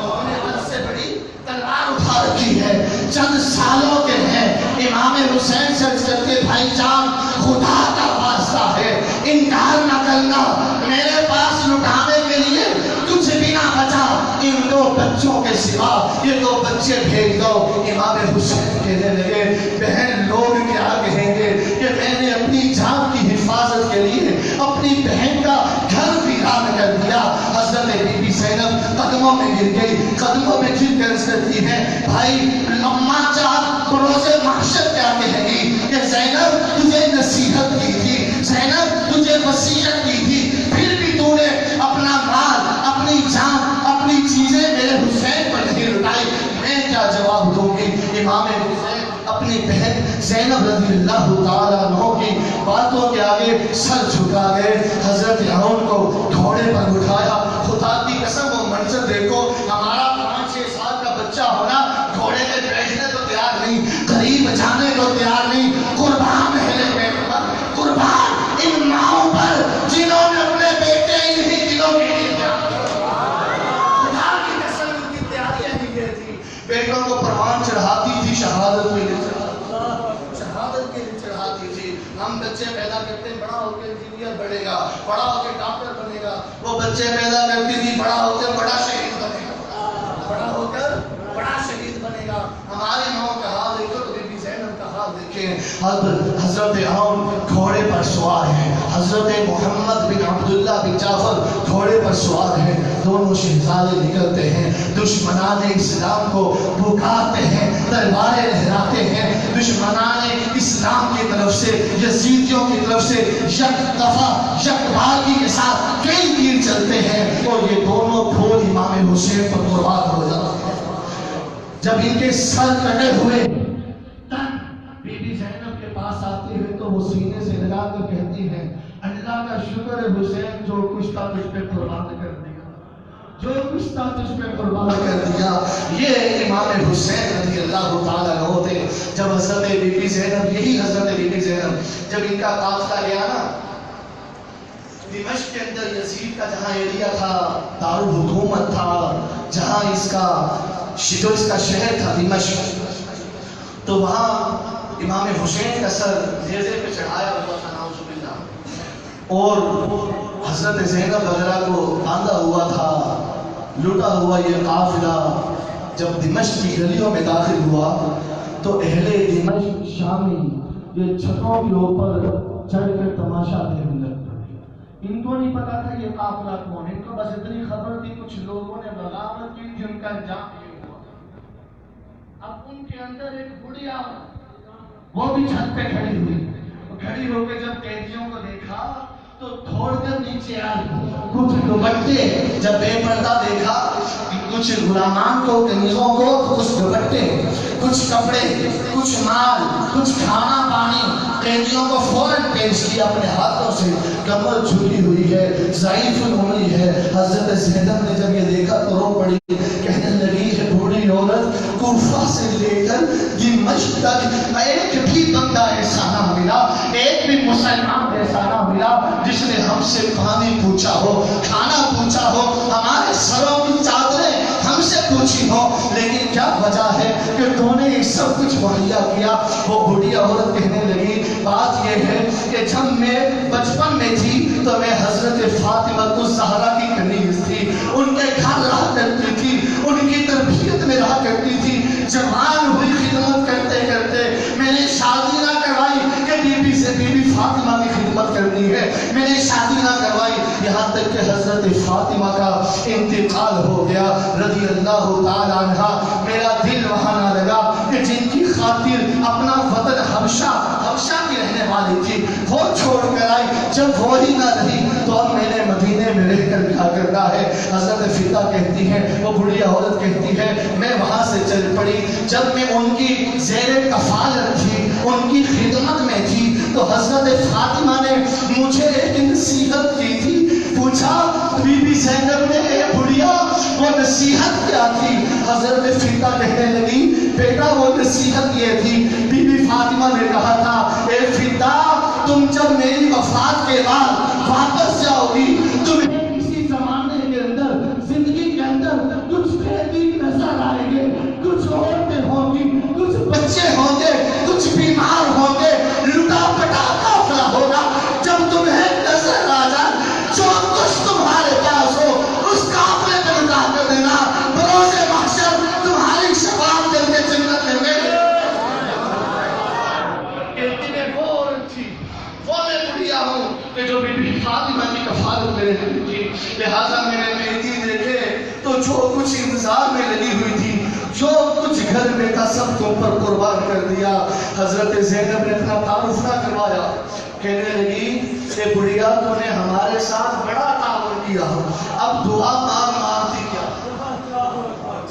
Speaker 2: اپنے قد سے بڑی تلوار اٹھا رکھی ہے، چند سالوں کے ہیں. امام حسین سے کرتے بھائی جان خدا کا واسطہ ہے انکار نہ کرنا، میرے پاس لٹانے کے لیے کچھ بھی نہ بچا، ان دو بچوں کے سوا یہ دو بچے بھیج دو. امام حسین کہنے لگے بہن لوگ کیا کہیں گے کہ میں نے اپنی جان کی حفاظت کے لیے اپنی بہن کا گھر ویران کر دیا. حضرت بی بی زینب قدموں میں گر گئی، قدموں میں گر کر کرتی ہے بھائی اماں جان روز محشر کیا کہے گی کہ زینب تجھے نصیحت کی تھی، زینب تجھے وصیت کی تھی، پھر بھی تو نے اپنا مال اپنی جان اپنی چیزیں میرے حسین پر نہیں لٹائی، میں کیا جواب دوں گی. امام حسین اپنی بہن زینب رضی اللہ تعالیٰ عنہ کی باتوں کے آگے سر جھکا گئے. حضرت عون کو گھوڑے پر اٹھایا. خدا کی قسم وہ منظر دیکھو، ہمارا 5-6 سال کا بچہ ہونا گھوڑے پہ بیٹھنے تو تیار نہیں، قریب جانے کو تیار نہیں، قربان ہے قربان ان ماؤں پر جنہوں نے اپنے بیٹے انہی دنوں کے لیے خدا کی قسم ان کی تیاریاں نہیں گئی تھی. بیٹوں کو پروان چڑھاتی تھی شہادت کے لیے چڑھاتی تھی. ہم بچے پیدا کرتے ہیں بڑا ہو کے انجینئر بنے گا، بڑا ہو کے ڈاکٹر بنے گا. وہ بچے پیدا کرتی تھی بڑا ہو کے بڑا شہید بنے گا، بڑا ہو کر بڑا شہید بنے گا. ہماری ماں کا حال دیکھو تو بی بی زینب کا حال دیکھیں. حضرت عون گھوڑے پر سوار ہے، حضرت محمد بن عبداللہ بن جعفر گھوڑے پر سوار ہے. دونوں شہزادے نکلتے ہیں، دشمنان اسلام کو پکارتے ہیں، تلواریں لہراتے ہیں. دشمنان اسلام کی طرف سے یزیدیوں کی طرف سے یک دفعہ یک بارگی کے ساتھ کئی تیر چلتے ہیں اور یہ دونوں پھول امام حسین پر قربان ہو جاتے ہیں. جب ان کے سر کٹے ہوئے بی بی زینب کے پاس آتی ہے تو وہ سینے سے لگا کر کہتی ہے اللہ کا شکر ہے حسین جو کچھ تھا تجھ پہ قربان کر دیا. جو کچھ تھا تجھ پہ قربان کر دیا. یہ امام حسین رضی اللہ تعالیٰ عنہ تھے. جب حضرت بی بی زینب، یہی حضرت بی بی زینب جب ان کا قافلہ گیا نا دمشق کے اندر، یزید کا جہاں ایریا تھا، دارالحکومت تھا، جہاں اس کا شہر تھا دمشق، تو وہاں امام حسین کا سر نیزے پہ چڑھایا ہوا تھا نعوذ باللہ، اور حضرت زینب وغیرہ کو باندھا ہوا تھا. لوٹا ہوا یہ قافلہ جب دمشق کی گلیوں میں داخل ہوا تو اہل دمشق شامی یہ چھتوں کے اوپر چڑھ کر تماشا دیکھنے لگے. ان کو نہیں پتا تھا یہ قافلہ کون ہے، ان کو بس اتنی خبر تھی کچھ لوگوں نے بغاوت کی جن کا انجام یہ ہوا. اب ان کے اندر ایک بڑھیا وہ بھی چھت پہ کھڑی ہوئی، کھڑی ہو کے جب قیدیوں کو دیکھا تو توڑ کر نیچے آئی. کچھ دوپٹے جب بے پردہ دیکھا، کچھ غلامان کو، کنیزوں کو کچھ دوپٹے، کچھ کپڑے، کچھ مال، کچھ کھانا پانی قیدیوں کو فوراً پیش کیا اپنے ہاتھوں سے. کمر جھکی ہوئی ہے، ضعیف ہوئی ہے. حضرت زینب نے جب یہ دیکھا تو رو پڑی، کہنے لگی ہے بوڑھی عورت کوفہ سے لے کر دمشق تک ایک بھی بندہ ایسا نہ ملا، ایک بھی مسلمان ایسا نہ ملا جس نے ہم سے پانی پوچھا ہو، کھانا پوچھا ہو، ہمارے سروں کی چادریں ہم سے پوچھی ہو. لیکن کیا وجہ ہے کہ تو نے یہ سب کچھ مہیا کیا؟ وہ بوڑھی عورت کہنے لگی بات یہ ہے کہ جب میں بچپن میں تھی تو میں حضرت فاطمہ الزہرا کی کنیز تھی، ان کے گھر رہا کرتی تھی، ان کی تربیت میں رہا کرتی تھی. جوان ہوئی خدمت کرتے کرتے میں نے شادی نہ کروائی کہ بی بی فاطمہ کی خدمت کرنی ہے، میں نے شادی نہ کروائی. یہاں تک کہ حضرت فاطمہ کا انتقال ہو گیا رضی اللہ تعالیٰ عنہ. میرا دل وہاں نہ لگا کہ جن کی خاطر اپنا وطن حبشہ کی رہنے والی تھی وہ چھوڑ کر آئی. جب وہی نہ رہی تو اب میں نے مدینے میں رہ کر کیا کرنا ہے. حضرت فضا کہتی ہے، وہ بڑی عورت کہتی ہے، میں وہاں سے چل پڑی. جب میں ان کی زیر کفالت تھی، ان کی خدمت میں تھی، تو حضرت فاطمہ نے مجھے ایک نصیحت کی تھی. پوچھا بی بی زینب نے، اے بڑھیا وہ نصیحت کیا تھی؟ حضرت فضا کہنے لگی بیٹا وہ نصیحت یہ تھی، بی بی فاطمہ نے کہا تھا اے فضا تم جب میری وفات کے بعد واپس جاؤ گی تمہیں کسی زمانے کے اندر، زندگی کے اندر کچھ قیدی نظر آئیں گے، کچھ عورتیں ہوں گی، کچھ بچے ہوں گے، کچھ بیمار ہوں گے، لٹا پٹا قافلہ ہوگا. جب تمہیں نظر آ جائے جو کچھ تمہارے پاس ہو اس قافلے پہ لٹا کر دینا. بروز محشر تمہاری شفاعت کر کے جنت میں ملے. وہ میں بڑھیا ہوں کہ جو بی بی فاطمہ کی کفالت میں رہتی تھی، لہٰذا میں نے مہدی دیکھے تو جو کچھ انتظار میں لگی ہوئی تھی، جو کچھ گھر میں تھا سب کو پر قربان کر دیا. حضرت زینب نے اپنا تعارف نہ کروایا، کہنے لگی کہ بڑھیا تو نے ہمارے ساتھ بڑا تعاون کیا، اب دعا مانگتی کیا؟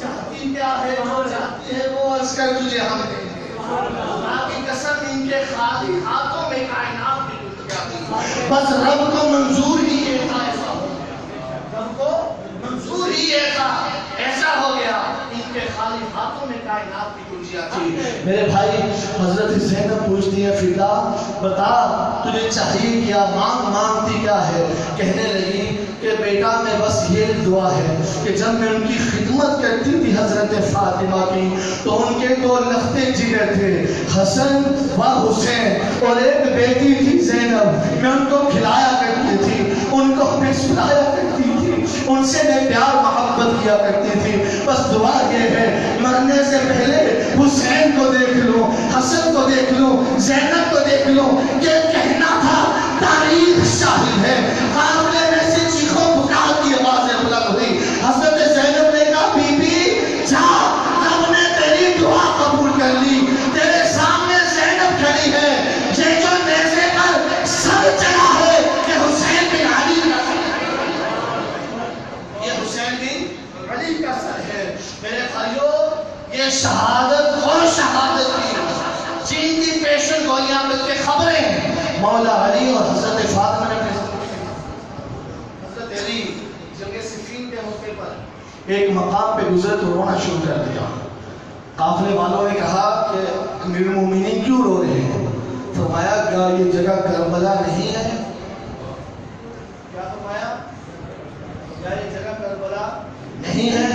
Speaker 2: چاہتی کیا ہے؟ جو چاہتی ہے وہ عرض کر تجھے ہم دیں گے. کی قسم ان کے خالی ہاتھوں میں کائنات کی ٹوٹ جاتی. بس رب کو منظور ہی یہ تھا ایسا ہو گیا، رب کو منظور ہی یہ تھا ایسا ہو گیا. ان کے خالی ہاتھوں میں کائنات کی ٹوٹ جاتی. میرے بھائی حضرت زینب پوچھتی ہے فضا بتا تجھے چاہیے کیا، مانگتی کیا ہے؟ کہنے لگی کہ بیٹا میں بس یہ دعا ہے کہ جب میں ان کی خدمت کرتی تھی حضرت فاطمہ کی تو ان کے دو لختے جگر تھے، حسن و حسین، اور ایک بیٹی تھی زینب. میں ان کو کھلایا کرتی تھی، ان کو میں سلایا کرتی تھی، ان سے میں پیار محبت کیا کرتی تھی. بس دعا یہ ہے مرنے سے پہلے حسین کو دیکھ لوں، حسن کو دیکھ لوں، زینب کو دیکھ لوں. یہ کہنا تھا تاریخ شاہد ہے. قافلے میں سے چیخوں پکار کی آوازیں بلند ہوئی. حضرت زینب نے کہا بی بی جا، رب نے تیری دعا قبول کر لی. تیرے سامنے زینب کھڑی ہے، یہ جو نیزے پر سر چڑھا ہے کہ حسین بن علی کا سر ہے، یہ حسین بن علی کا سر ہے. میرے بھائیو یہ شہادت اور شہادت کی جن کی پیشن گوئیاں بلکہ خبریں مولا علی اور حضرت فاطمہ نے حضرت علی جنگ صفین کے موقع پر ایک مقام پہ گزرے تو رونا شروع کر دیا. قافلے والوں نے کہا کہ امیر المومنین کیوں رو رہے ہیں؟ فرمایا کیا یہ جگہ کربلا نہیں ہے؟ کیا فرمایا؟ کیا یہ جگہ کربلا نہیں ہے؟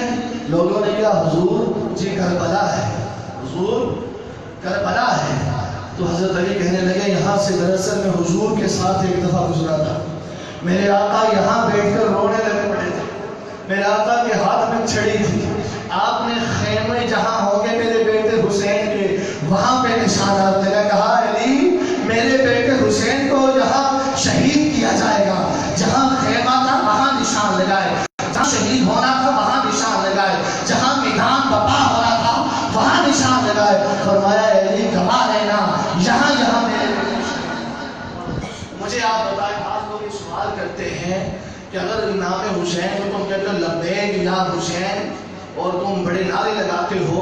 Speaker 2: لوگوں نے کہا حضور جی کربلا ہے، حضور کربلا ہے. تو حضرت علی کہنے لگے یہاں سے دراصل میں حضور کے ساتھ ایک دفعہ گزرا تھا، میرے آقا یہاں بیٹھ کر رونے لگے پڑے تھے، میرے آقا کے ہاتھ میں چھڑی تھی، آپ نے خیمے جہاں ہوں گے میرے بیٹے حسین کے وہاں پہ نشانات لگا. کہا علی میرے بیٹے حسین کو جہاں شہید کیا جائے گا، جہاں خیمہ تھا وہاں نشان لگائے، جہاں شہید ہونا تھا وہاں نشان لگائے، جہاں میدان بپا ہونا تھا وہاں نشان لگائے. فرمایا علی گواہ رہنا یہاں یہاں میرے. مجھے آپ بتائیں آپ لوگ یہ سوال کرتے ہیں کہ اگر امام حسین کو تم کہتے ہو لبیک یا حسین اور تم بڑے نعرے لگاتے ہو،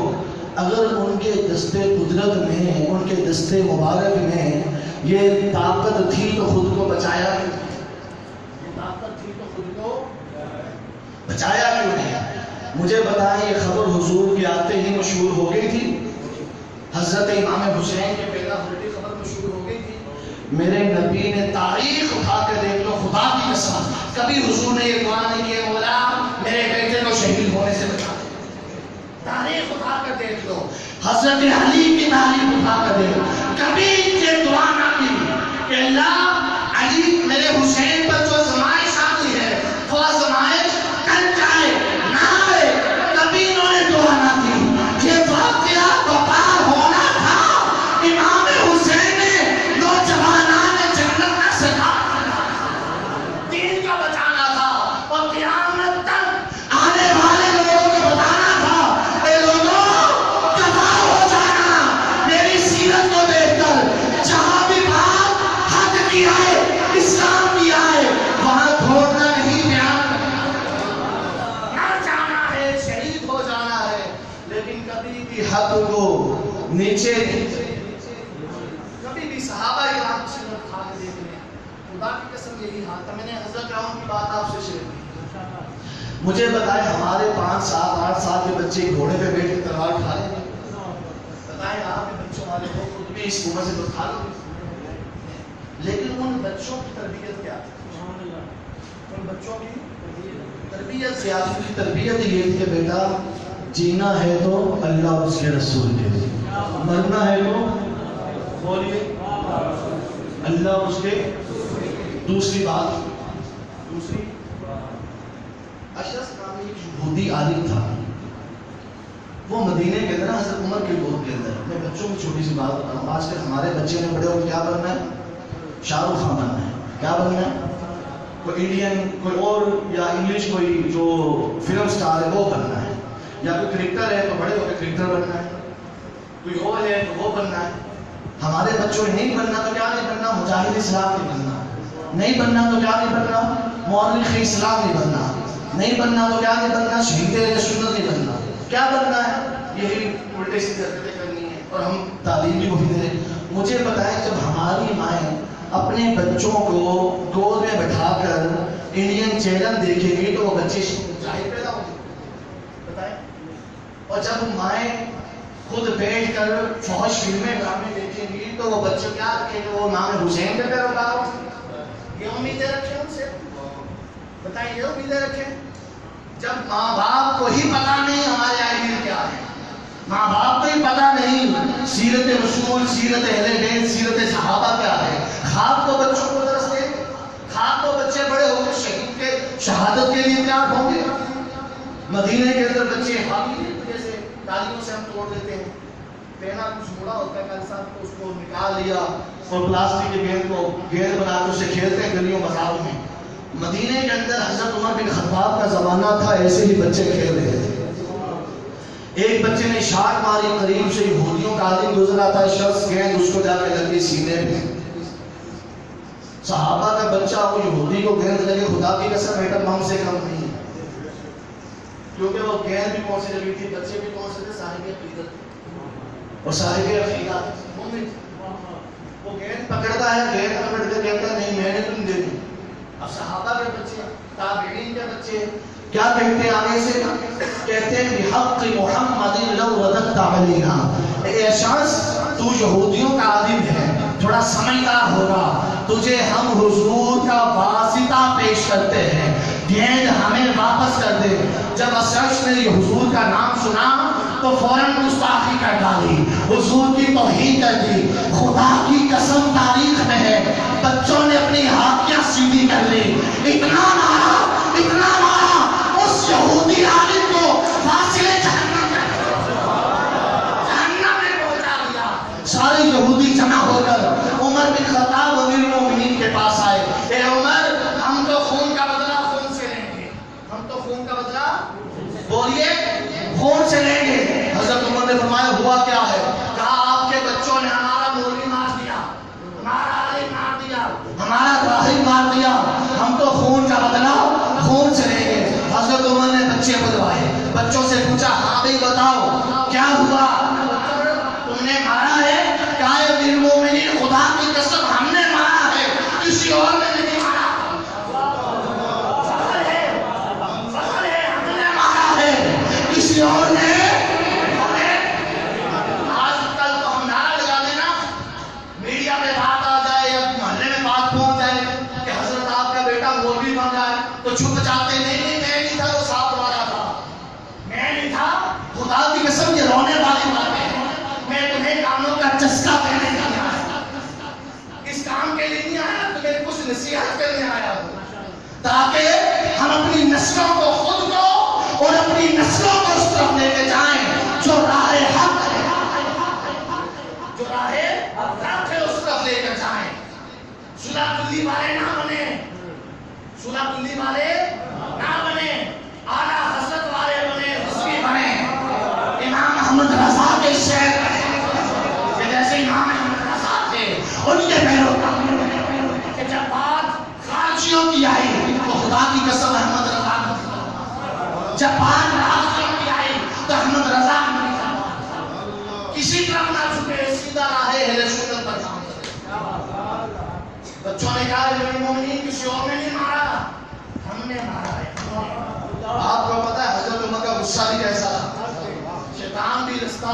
Speaker 2: اگر ان کے دستے قدرت میں، ان کے دستے مبارک میں یہ طاقت تھی تو خود کو بچایا کیوں؟ یہ طاقت تھی تو خود کو بچایا کیوں نہیں؟ مجھے بتائیں یہ خبر حضور کے آتے ہی مشہور ہو گئی تھی؟ حضرت امام حسین کے پیدا ہونے کی خبر مشہور ہو گئی تھی؟ میرے نبی نے تاریخ اٹھا کے دیکھ لو، خدا کی قسم کبھی حضور نے یہ دعا نہیں کی مولا میرے بیٹے کو شہید ہونے سے بچا دے. تاریخ اٹھا کر دیکھ لو، حضرت علی کی تاریخ اٹھا کر دیکھ لو، کبھی یہ دعا نہ کی کہ اللہ علی میرے حسین پر جو آزمائش آتی ہے وہ آزمائش کل جائے نہ آئے. کبھی انہوں نے دعا نہ کی. یہ واقعہ بپا ہونا تھا. امام حسین نے نوجوانان جنت کا سکھا دین کا بچانا تھا اور قیامت تک آنے والے لوگوں کو بتانا تھا اے لوگوں گواہ ہو جانا میری سیرت کو دیکھ کر، جہاں بھی بات حق کی آئے اسلام کی آئے وہاں چھوڑنا نہیں، بیان نہ جانا ہے، شہید ہو جانا ہے، لیکن کبھی بھی حق کو نیچے کبھی بھی صحابہ کرام سے اٹھا کے دیکھ لیں. خدا کی قسم یہی حال تھا. میں نے حضرت کرام کی بات آپ سے شیئر کی. مجھے بتائیں ہمارے 5 سال 8 سال کے بچے گھوڑے پہ بیٹھ کے تلوار اٹھا لیں گے؟ بتائیں آپ کے بچوں والے کو خود بھی اس عمر سے تو اٹھا لو گے، لیکن ان بچوں کی تربیت کیا تھی؟ ان بچوں کی تربیت کیا تھی؟ ان کی تربیت یہ تھی کہ بیٹا جینا ہے تو اللہ اس کے رسول کے لیے، مرنا ہے تو بولیے اللہ اس کے. دوسری اشرف نامی ایک یہودی عالم تھا، وہ مدینے کے اندر حضرت عمر کے گود کے اندر. میں بچوں کی چھوٹی سی بات بتا ہوں، آج کل ہمارے بچے نے بڑے ہو کیا بننا ہے؟ شاہ رخ خان بننا ہے. کیا بننا ہے؟ کوئی انڈین کوئی اور یا انگلش کوئی جو فلم سٹار ہے وہ بننا ہے، یا کوئی کرکٹر ہے تو بڑے ہو کے کرکٹر بننا ہے، کوئی اور ہے تو وہ بننا ہے. ہمارے بچوں نے نہیں بننا تو کیا نہیں بننا؟ مجاہد اسلام نہیں بننا. نہیں بننا تو کیا نہیں بننا؟ مورخ اسلام نہیں بننا. نہیں بننا تو کیا نہیں بننا؟ شہید سنت نہیں بننا. کیا بننا ہے؟ یہی الٹے سیدھے حرکتیں کرنی ہے اور ہم تعلیم بھی وہی دے رہے ہیں. مجھے بتائیں جب ہماری مائیں اپنے بچوں کو گود میں بٹھا کر انڈین چینل دیکھیں گی تو وہ بچے مجاہد پیدا ہوں گے؟ بتائیں. اور جب مائیں خود بیٹھ کر فوج فلمیں ڈرامے دیکھیں گی تو وہ بچے کیا رکھیں گے؟ وہ امام حسین کے پیروکار ہوں گے. یہ امیدیں رکھیں ان سے. بتائیں یہ امیدیں رکھیں. جب ماں باپ کو ہی پتا نہیں ہمارے آئین کیا ہے، ماں باپ کو ہی پتا نہیں سیرت رسول، سیرت اہل بیت، سیرت صحابہ کیا ہے، خواب کو بچوں کو درس دیں، خواب کو بچے بڑے ہو کر شہید کے شہادت کے لیے تیار ہوں گے. مدینے کے اندر بچے حامی جیسے تالیوں سے ہم توڑ دیتے ہیں، پینا کچھ موڑا ہوتا ہے کل صاحب کو اس کو نکال لیا اور پلاسٹک کے گیند کو گیند بنا کر اسے کھیلتے ہیں گلیوں بازاروں میں. مدینے کے اندر حضرت عمر بن خطاب کا زمانہ تھا، ایسے ہی بچے کھیل رہے تھے. ایک بچے نے شاٹ ماری، قریب سے یہودیوں کا آدمی گزرا تھا، شخص گیند اس کو جا کے لگی سینے میں. صحابہ کا بچہ وہ یہودی کو گیند لگے، خدا کی قسم ایٹم بم سے کم نہیں، کیونکہ وہ گیند بھی کون سی لگی تھی، بچے بھی کون سے تھے، صاحب عقیدت اور صاحب عقیدہ مومن. وہ گیند پکڑتا ہے، گیند پکڑ کے کہتا ہے نہیں میں نے تم دے دی. اب صحابہ کے بچے، تابعین کے بچے کیا کہتے ہیں آگے سے؟ کہتے ہیں بحق محمد لو رددت علینا، اے شخص تو یہودیوں کا عالم ہے، تھوڑا سمجھدار ہوگا، تجھے ہم حضور کا واسطہ پیش کرتے ہیں، گیند ہمیں واپس کر دے۔ جب اس شخص نے یہ حضور کا نام سنا تو فوراً گستاخی کر ڈالی، حضور کی توہین کر دی۔ خدا کی قسم تاریخ میں ہے بچوں نے اپنی ہاتھیاں سیدھی کر لی، اتنا مارا اس یہودی عالم کو فاصلے جہنم میں پہنچا دیا۔ سارے یہودی جمع ہو کر عمر بن خطاب امیر المومنین کے پاس آئے، اے عمر ہم تو خون کا بدلہ خون سے لیں گے، ہم تو خون کا بدلہ بولیے خون سے لیں گے۔ حضرت عمر نے فرمایا ہوا کیا ہے؟ کہا آپ کے بچوں نے ہمارا مولوی مار دیا، ہمارا عالم مار دیا، ہمارا راہب مار دیا، ہم تو خون کا بدلہ خون سے لیں گے۔ حضرت عمر نے بچے بلوائے، بچوں سے پوچھا ہاں بھائی بتاؤ کیا ہوا، تم نے مارا ہے؟ کہا امیر المومنین خدا کی قسم ہم نے مارا ہے، کسی اور نے نہیں مارا، فخر ہے ہم نے مارا ہے، کسی اور نے۔ آج کل تو ہم نعرہ لگا دینا، میڈیا میں بات آ جائے یا محلے میں بات پہنچ جائے کہ حضرت آپ کا بیٹا مولوی بن رہا ہے تو چھپ جاتے، نہیں میں نہیں تھا، وہ ساتھ والا تھا، میں نہیں تھا۔ خدا کی قسم یہ رونے والی باتیں ہیں، میں تمہیں کاموں کا چسکا دینے نہیں آیا، اس کام کے لیے نہیں آیا، تمہیں کچھ نصیحت کرنے آیا ہوں تاکہ ہم اپنی نسلوں کو، خود کو اور اپنی نسلوں کو اس طرف لے کے جائیں جو راہ حق ہے، جو راہ حق ہے اس طرف لے کر جائیں۔ صلح کلی والے نہ بنے، صلح کلی والے نہ بنے، اعلیٰ حضرت والے بنے، حضوی بنے، امام احمد رضا کے شعر بنے، جیسے امام احمد رضا تھے ان کے پیروکار کہ جب بات خارجیوں کی آئی تو خدا کی قسم احمد رضا نے، جب بات راستوں کی آئی تو احمد رضا نے کسی طرف نہ چھپے، سیدھا راہ اہل سنت پر کام کرے۔ بچوں نے کہا امیر المومنین کسی اور نے نہیں مارا، ہم نے مارا ہے۔ آپ کو پتا ہے حضرت عمر کا غصہ بھی کیسا تھا، شیطان بھی رستا،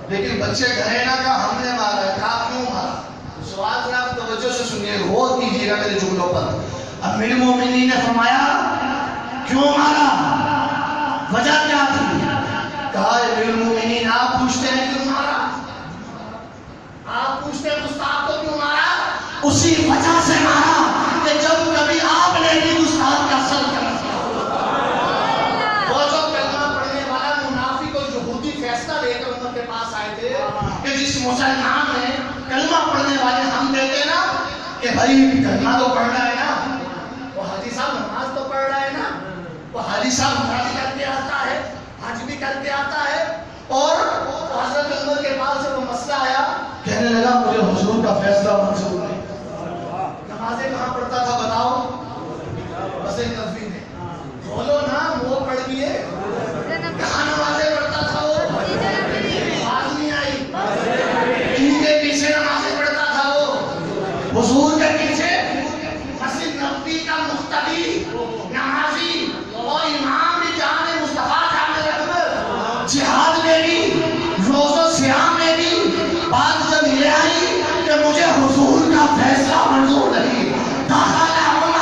Speaker 2: لیکن بچے گھرے نہ کہا ہم نے مارا ہے، کہا کیوں مارا؟ سوال ذرا آپ توجہ سے سنیے، غور کیجیے گا میرے جملوں پر۔ امیر المومنین نے فرمایا کیوں مارا، وجہ کیا تھی؟ کہا امیر المومنین آپ پوچھتے ہیں کیوں مارا، آپ پوچھتے ہیں استاد کو کیوں مارا؟ اسی وجہ سے مارا کہ جب کبھی آپ نے بھی استاد کا سر کر دیا۔ وہ جو کلمہ پڑھنے والا منافق اور یہودی فیصلہ لے کر عمر کے پاس آئے تھے کہ جس مسلمان نے کلمہ پڑھنے والے ہم کہتے نا کہ بھائی کلمہ تو پڑھ رہا ہے نا، وہ حاجی صاحب نماز تو پڑھ رہا ہے نا، وہ حاجی صاحب نماز کر کے آتا ہے، حج بھی کر کے آتا ہے، اور حضرت عمر کے پاس جب وہ مسئلہ آیا کہنے لگا مجھے حضور کا فیصلہ منظور نہیں۔ نمازیں کہاں پڑھتا تھا بتاؤ؟ مسجد نبوی میں۔ بولو نا وہ پڑھ لیے، کہاں نمازیں پڑھتا تھا وہ؟ آواز نہیں آئی، کن کے پیچھے نمازیں پڑھتا تھا وہ؟ حضور کے پیچھے۔ مسجد نبوی کا مقتدی نمازی اور امام بھی جان مصطفیٰ جان رحمت، جہاد میں بھی، روزہ سیام میں بھی، بات جب یہ آئی کہ مجھے حضور کا فیصلہ منظور نہیں، داخل عمر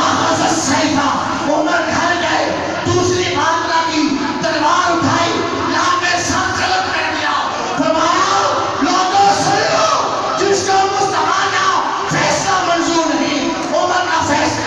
Speaker 2: آغاز السیفہ، عمر گھر گئے، دوسری بات نہ کی، تلوار اٹھائی، لا کے ساتھ غلط کر دیا، فرمایا لوگوں سن لو جس کو مصطفیٰ کا فیصلہ منظور نہیں، عمر کا فیصلہ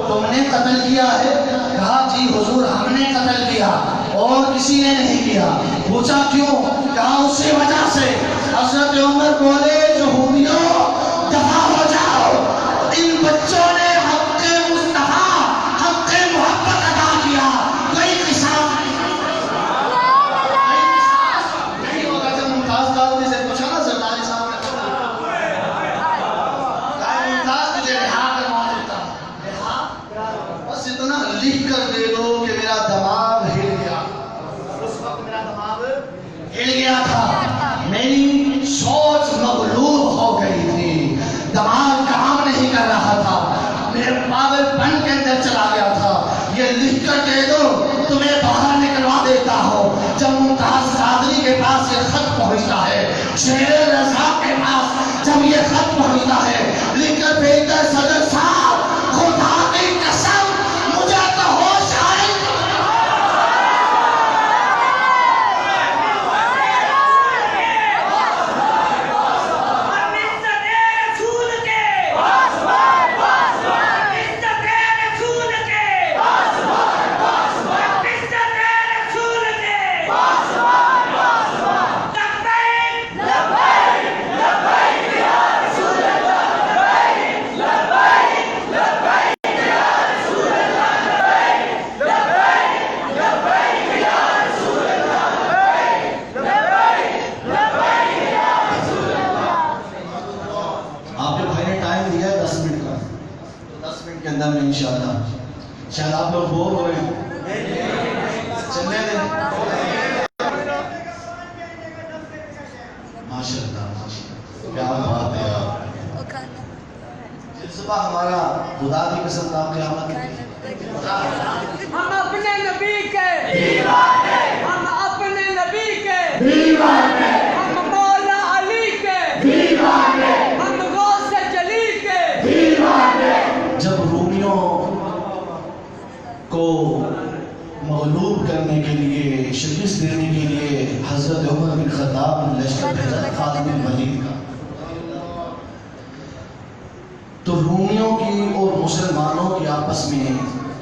Speaker 2: تم نے قتل کیا ہے؟ کہا جی حضور ہم نے قتل کیا اور کسی نے نہیں کیا. پوچھا کیوں؟ کہا اسی وجہ سے. حضرت عمر بولے یہودیوں دفع ہو جاؤ، ان بچوں نے حق مصطفیٰ حق محبت ادا کیا، کوئی قصاص نہیں ہوگا. جب ممتاز قادری سے پوچھا نا زرداری صاحب نے ممتاز تجھے رہا کر موجود تھا، بس اتنا لکھ کر دے دو کہ میرا دماغ ہل گیا. اس وقت میرا دماغ ہل گیا تھا، میری سوچ مغلوب ہو گئی تھی، دماغ کام نہیں کر رہا تھا، میرے پاگل پن کے اندر چلا گیا تھا. یہ لکھ کر دے دو تمہیں باہر نکلوا دیتا ہوں. جب ممتاز قادری کے پاس یہ خط پہنچتا ہے، شیر رضا کے پاس جب یہ خط پہنچتا ہے، لکھ کر بھیجتا ہے صدر صاحب خدا کی قسم مجھے تو ہوش آئی. کے اندر میں انشاءاللہ شاید آپ لوگ بور ہو رہے ہیں، چلنے دیں. ماشاءاللہ کیا بات ہے یار. جذبہ ہمارا خدا کی قسم کا قیامت.
Speaker 3: ہم اپنے نبی کے دیوانے، ہم اپنے نبی کے دیوانے، ہم مولا علی کے دیوانے، ہم غوث جلی کے دیوانے.
Speaker 1: جب رومیوں کو مغلوب کرنے کے لیے، شکست دینے کے لیے حضرت عمر بن خطاب نے لشکر بھیجا خالد بن ولید کا، تو رومیوں کی اور مسلمانوں کی آپس میں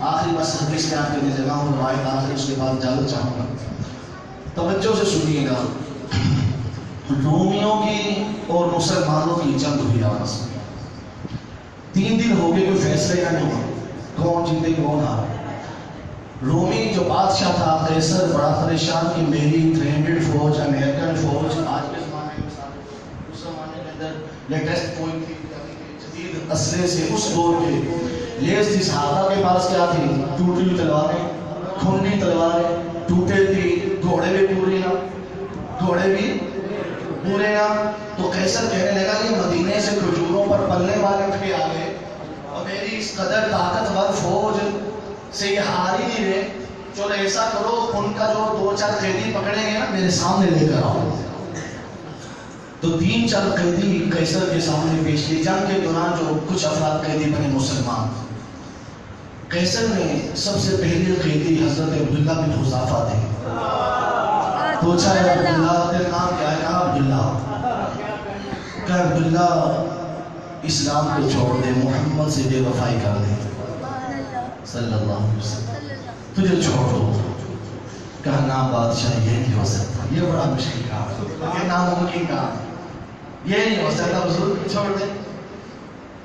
Speaker 1: آخری بس حدیث بیان کرنے لگا ہوں، روایت آخری اس کے بعد اجازت چاہوں گا، توجہ سے سنیے گا. رومیوں کی اور مسلمانوں کی جنگ ہوئی آپس میں. 3 دن ہو گئے، کوئی فیصلہ نہ ہوا کون جیتے کون ہارا. رومی جو بادشاہ تھا قیصر بڑا پریشان کہ میری ٹرینڈڈ فوج، امریکن فوج آج کے زمانے میں اس زمانے کے اندر لیٹسٹ فوج تھی، جدید اسلحے سے اس دور کے لیس تھی. صحابہ کے پاس کیا تھی؟ ٹوٹی ہوئی تلواریں، کھنڈی تلواریں، ٹوٹے تھی، گھوڑے بھی پورے نہ، گھوڑے بھی پورے نہ. تو قیصر کہنے لگا کہ مدینے سے کھجوروں پر پلنے والے اٹھ کے آ گئے اور میری اس قدر طاقتور فوج سے یہ ہار ہی نہیں رہے. چلو ایسا کرو ان کا جو 2-4 قیدی پکڑیں گے نا میرے سامنے لے کر آؤ. تو 3-4 قیدی قیصر کے سامنے پیش کیے. جنگ کے دوران جو کچھ افراد قیدی بنے مسلمان، قیصر نے سب سے پہلے قیدی حضرت عبداللہ بن حذافہ تھے. پوچھا ہے عبداللہ تیرا نام کیا ہے؟ کہا عبداللہ. کہ عبداللہ اسلام کو چھوڑ دے، محمد سے بے وفائی کر دے صلی اللہ علیہ وسلم، تجھے چھوڑ دو. کہا نام بادشاہ یہ نہیں ہو سکتا، یہ بڑا مشکل کام ہے، یہ ناممکن کام ہے، یہ نہیں ہو سکتا، حضور چھوڑ دے.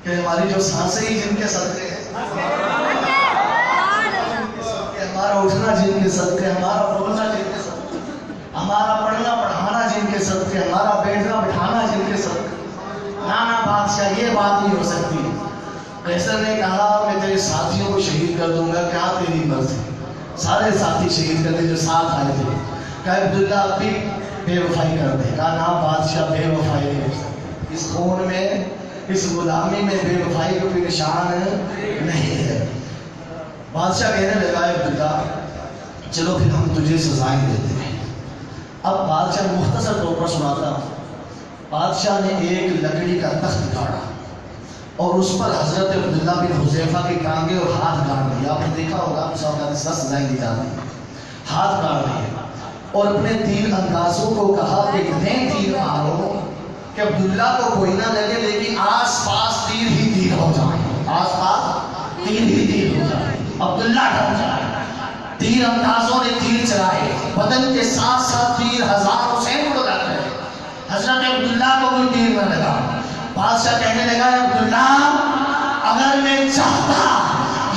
Speaker 2: کہ ہماری جو سانسیں ہی جن کے صدقے ہیں، کہ ہمارا اٹھنا جن کے صدقے، ہمارا بولنا جن کے صدقے، ہمارا پڑھنا پڑھانا جن کے صدقے، ہمارا بیٹھنا بٹھانا جن کے صدقے. نانا بادشاہ یہ بات نہیں ہو سکتی. قیصر نے کہا میں تیرے ساتھیوں کو شہید کر دوں گا، کیا تیری مرضی. سارے ساتھی شہید کر دے جو ساتھ آئے تھے. کہا عبداللہ اب بھی بے وفائی کر دے. کہا نام بادشاہ بے وفائی نہیں ہو سکتی. اس خون میں، اس غلامی میں بے وفائی کا کوئی نشان نہیں ہے. بادشاہ کہنے لگا عبداللہ چلو پھر ہم تجھے سزائیں دیتے ہیں. اب بادشاہ مختصر طور پر سناتا ہوں. بادشاہ نے ایک لکڑی کا تخت گاڑا اور اس پر حضرت عبداللہ بن حذیفہ کے ٹانگے اور ہاتھ گاڑ دیا. آپ نے دیکھا ہوگا سزائیں دی جاتی ہیں. ہاتھ گاڑ دیے اور اپنے تیر اندازوں کو کہا کہ نئے تیر مارو کہ عبداللہ کو کوئی نہ لگے، لیکن آس پاس تیر ہی تیر ہو جائیں، آس پاس تیر ہی تیر ہو جائیں، عبداللہ ڈر جائے. تیر اندازوں نے تیر چلائے، بدن کے ساتھ ساتھ تیر ہزاروں سینکڑوں لگ رہے. حضرت عبداللہ کو کوئی تیر نہ لگا. بادشاہ کہنے لگا عبداللہ اگر میں چاہتا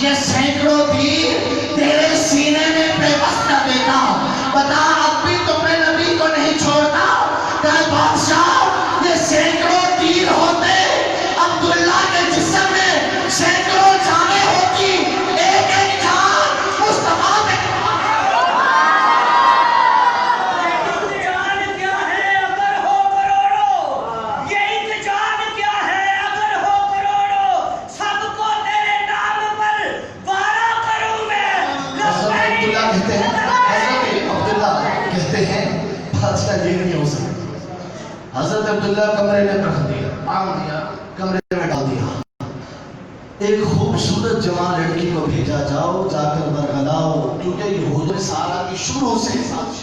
Speaker 2: یہ سینکڑوں تیر تیرے سینے میں پیوست کر دیتا، بتا اب بھی تم نے نبی کو نہیں چھوڑتا. کہ بادشاہ یہ سینکڑوں تیر ہوتے، عبداللہ کے جسم میں سینکڑوں جانیں ہوتی، ایک ایک جان مصطفیٰ میں. یہ نہیں ہو سکتی. حضرت عبداللہ کمرے میں رکھ دیا، آم دیا، کمرے میں ڈال دیا. ایک خوبصورت جوان لڑکی کو بھیجا، جاؤ جا کر برگلاؤ، کیونکہ یہود سارا کی شروع سے سازش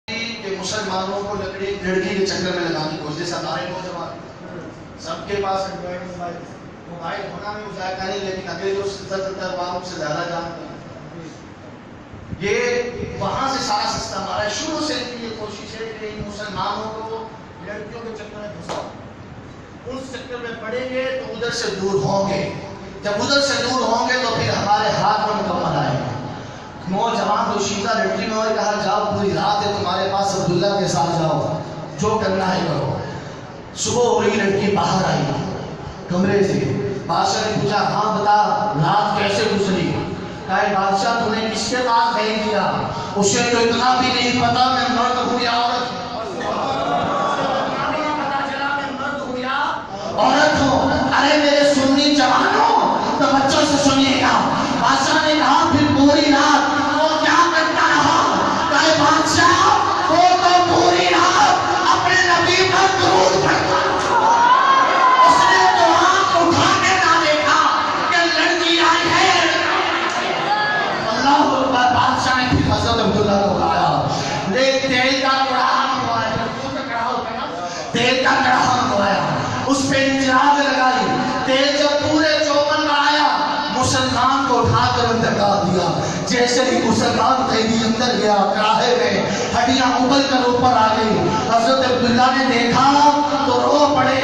Speaker 2: کہ مسلمانوں کو لڑکی کے چکر میں لگانے کی کوشش. ہمارے نوجوان سب کے پاس موبائل ہونا میں ذائقہ نہیں، لیکن اگلے جو 70 والوں سے زیادہ جانتے ہیں. یہ وہاں سے سارا سسٹم آ رہا ہے. شروع سے ان کی یہ کوشش ہے کہ ان مسلمانوں کو لڑکیوں کے چکر میں گھساؤ. اس چکر میں پڑیں گے تو ادھر سے دور ہوں گے، جب ادھر سے دور ہوں گے تو پھر ہمارے ہاتھ میں مکمل آئے گا. نوجوان دوشیزہ لڑکی میں کہا جاؤ پوری رات ہے تمہارے پاس، عبداللہ کے ساتھ جاؤ، جو کرنا ہے کرو. صبح ہوئی لڑکی باہر آئی کمرے سے. بادشاہ نے پوچھا ہاں بتا رات کیسے گزری. کہا بادشاہ تو نے کس کے پاس بھیج دیا؟ اسے تو اتنا بھی نہیں پتا میں مرد ہوں یا عورت ہوں. عورت ہوں. ارے میرے سنی جوانوں تو بچوں سے سنیے گا. بادشاہ نے کہا پھر پوری رات وہ کیا کرتا رہا؟ کہا بادشاہ وہ تو پوری رات اپنے نبی پر درود پڑھتا. اس نے تو آنکھ اٹھا کے نہ دیکھا کہ لڑکی آئی ہے. اللہ اکبر. بادشاہ نے پھر حضرت عبداللہ کو کہا لے تیل کا کڑاہا منگوایا، تیل کا کڑاہا منگوایا، اس پہ چراغ لگائی. تیل جب پورے چوبن میں آیا مسلمان کو اٹھا کر اندر ڈال دیا. جیسے ہی مسلمان قیدی اندر گیا کڑاہے میں ہڈیاں ابل کر اوپر آ گئی. حضرت عبداللہ نے دیکھا تو رو پڑے.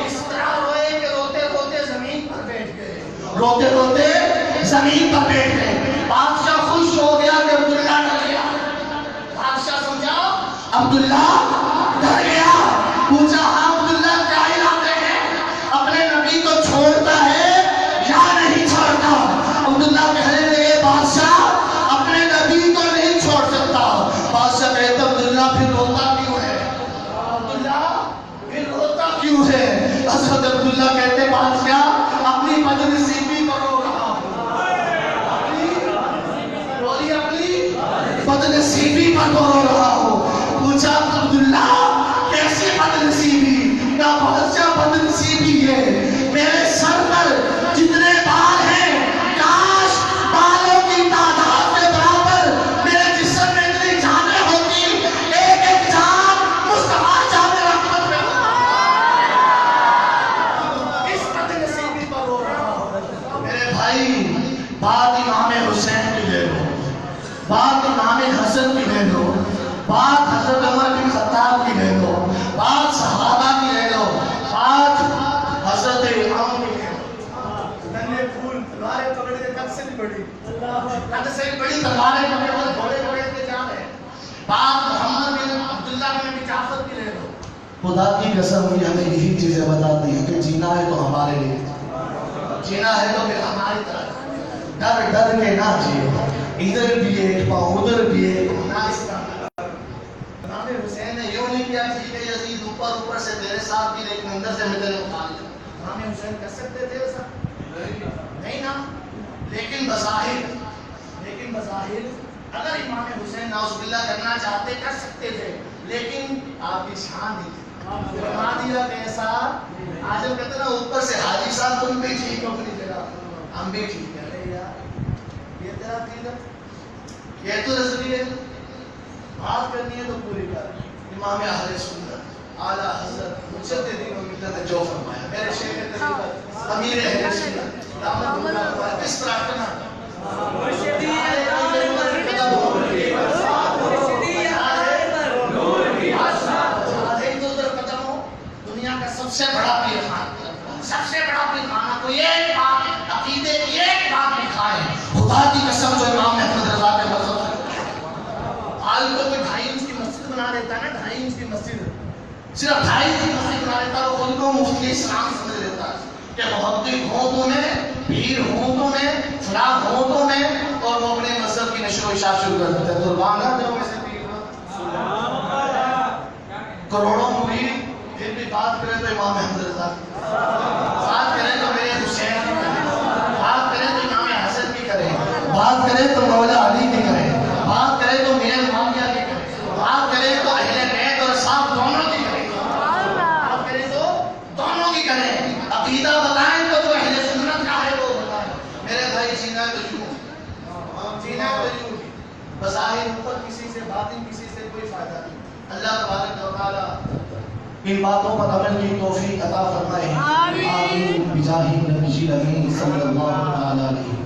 Speaker 2: اس طرح روئے کہ روتے روتے زمین پر بیٹھ گئے، روتے روتے زمین پر بیٹھ گئے. بادشاہ خوش ہو گیا کہ عبداللہ ڈر گیا. بادشاہ سمجھا عبداللہ ڈر گیا. پوچھا ہاں عبداللہ کیا ارادے ہیں؟ اپنے نبی کو چھوڑتا ہے یا نہیں چھوڑتا؟ عبداللہ کہنے لگے بادشاہ اپنے نبی کو نہیں چھوڑ سکتا. بادشاہ کہتا عبداللہ پھر روتا کیوں ہے؟ عبداللہ پھر روتا کیوں ہے؟ حضرت عبداللہ کہتے بادشاہ اپنی بدنصیبی پر رو رہا ہوں. بدنصیبی پر رو رہا ہوں. پوچھا عبداللہ حد سے بڑی تلوار ہے جو وہ گھوڑے گھوڑے کے جا رہے ہیں. باپ محمد بن عبداللہ بن ابی جعفر کی لے لو. خدا کی قسم یہ ہمیں یہی چیزیں بتاتی ہیں کہ جینا ہے تو ہمارے لیے جینا ہے تو پھر ہماری طرح ڈر ڈر کے نہ جیو. ادھر بھی ایک پاؤں ادھر بھی ایک نہ اس کا. امام حسین نے یوں نہیں کیا ٹھیک ہے یزید اوپر اوپر سے تیرے ساتھ بھی لیکن اندر سے میں تیرے مخالف. امام حسین کر سکتے تھے ایسا نہیں نا. لیکن بظاہر اگر امام حسین نعوذ باللہ کرنا چاہتے کر سکتے تھے لیکن آپ کی شان نہیں تھی. فرما دیا کہ ایسا آج ہم کہتے نا اوپر سے حاجی صاحب تم بھی ٹھیک ہو اپنی جگہ ہم بھی ٹھیک ہے. ارے یار یہ تیرا عقیدت یہ تو رسولی ہے. بات کرنی ہے تو پوری کر. امام اہل سنت اعلیٰ حضرت مجدد دین و ملت نے جو فرمایا میرے شیخ طریقت امیر اہل سنت دامت اللہ کس طرح کرنا دنیا کا سب سے بڑا پیر خانہ کو ایک بات عقیدے کی ایک بات لکھا ہے. خدا کی قسم جو امام احمد رضا کے مذہب آج کو کوئی 2.5 انچ کی مسجد بنا دیتا ہے نا 2.5 انچ کی مسجد صرف 2.5 انچ کی مسجد بنا دیتا ہے. وہ خود کو مفتی اسلام سمجھ لیتا ہے کہ محقق ہوں تو میں پیر ہوں تو میں فلاں ہوں تو میں اور وہ اپنے مذہب کی نشر و اشاعت شروع کر دیتے ہیں. قربانہ جو میں سے کروڑوں مرید پھر بھی بات کریں تو امام احمد رضا بات کریں تو میرے حسین کی کریں بات کریں تو امام حسن کی کریں بات کریں تو مولا علی کی کریں بات کریں تو میرے معاویہ کی کریں بات کریں تو اہل بیت اور صاحب دونوں کی کریں بات کریں تو دونوں کی کریں. عقیدہ بتائیں تو جو اہل سنت کا ہے وہ بتائیں. میرے بھائی جینا تو یوں بظاہر اوپر کسی سے باطن کسی سے کوئی فائدہ نہیں. اللہ تبارک و تعالی ان باتوں پر عمل کی توفیق عطا فرمائے. آمین بجاہ نبی الامین صلی اللہ علیہ وسلم.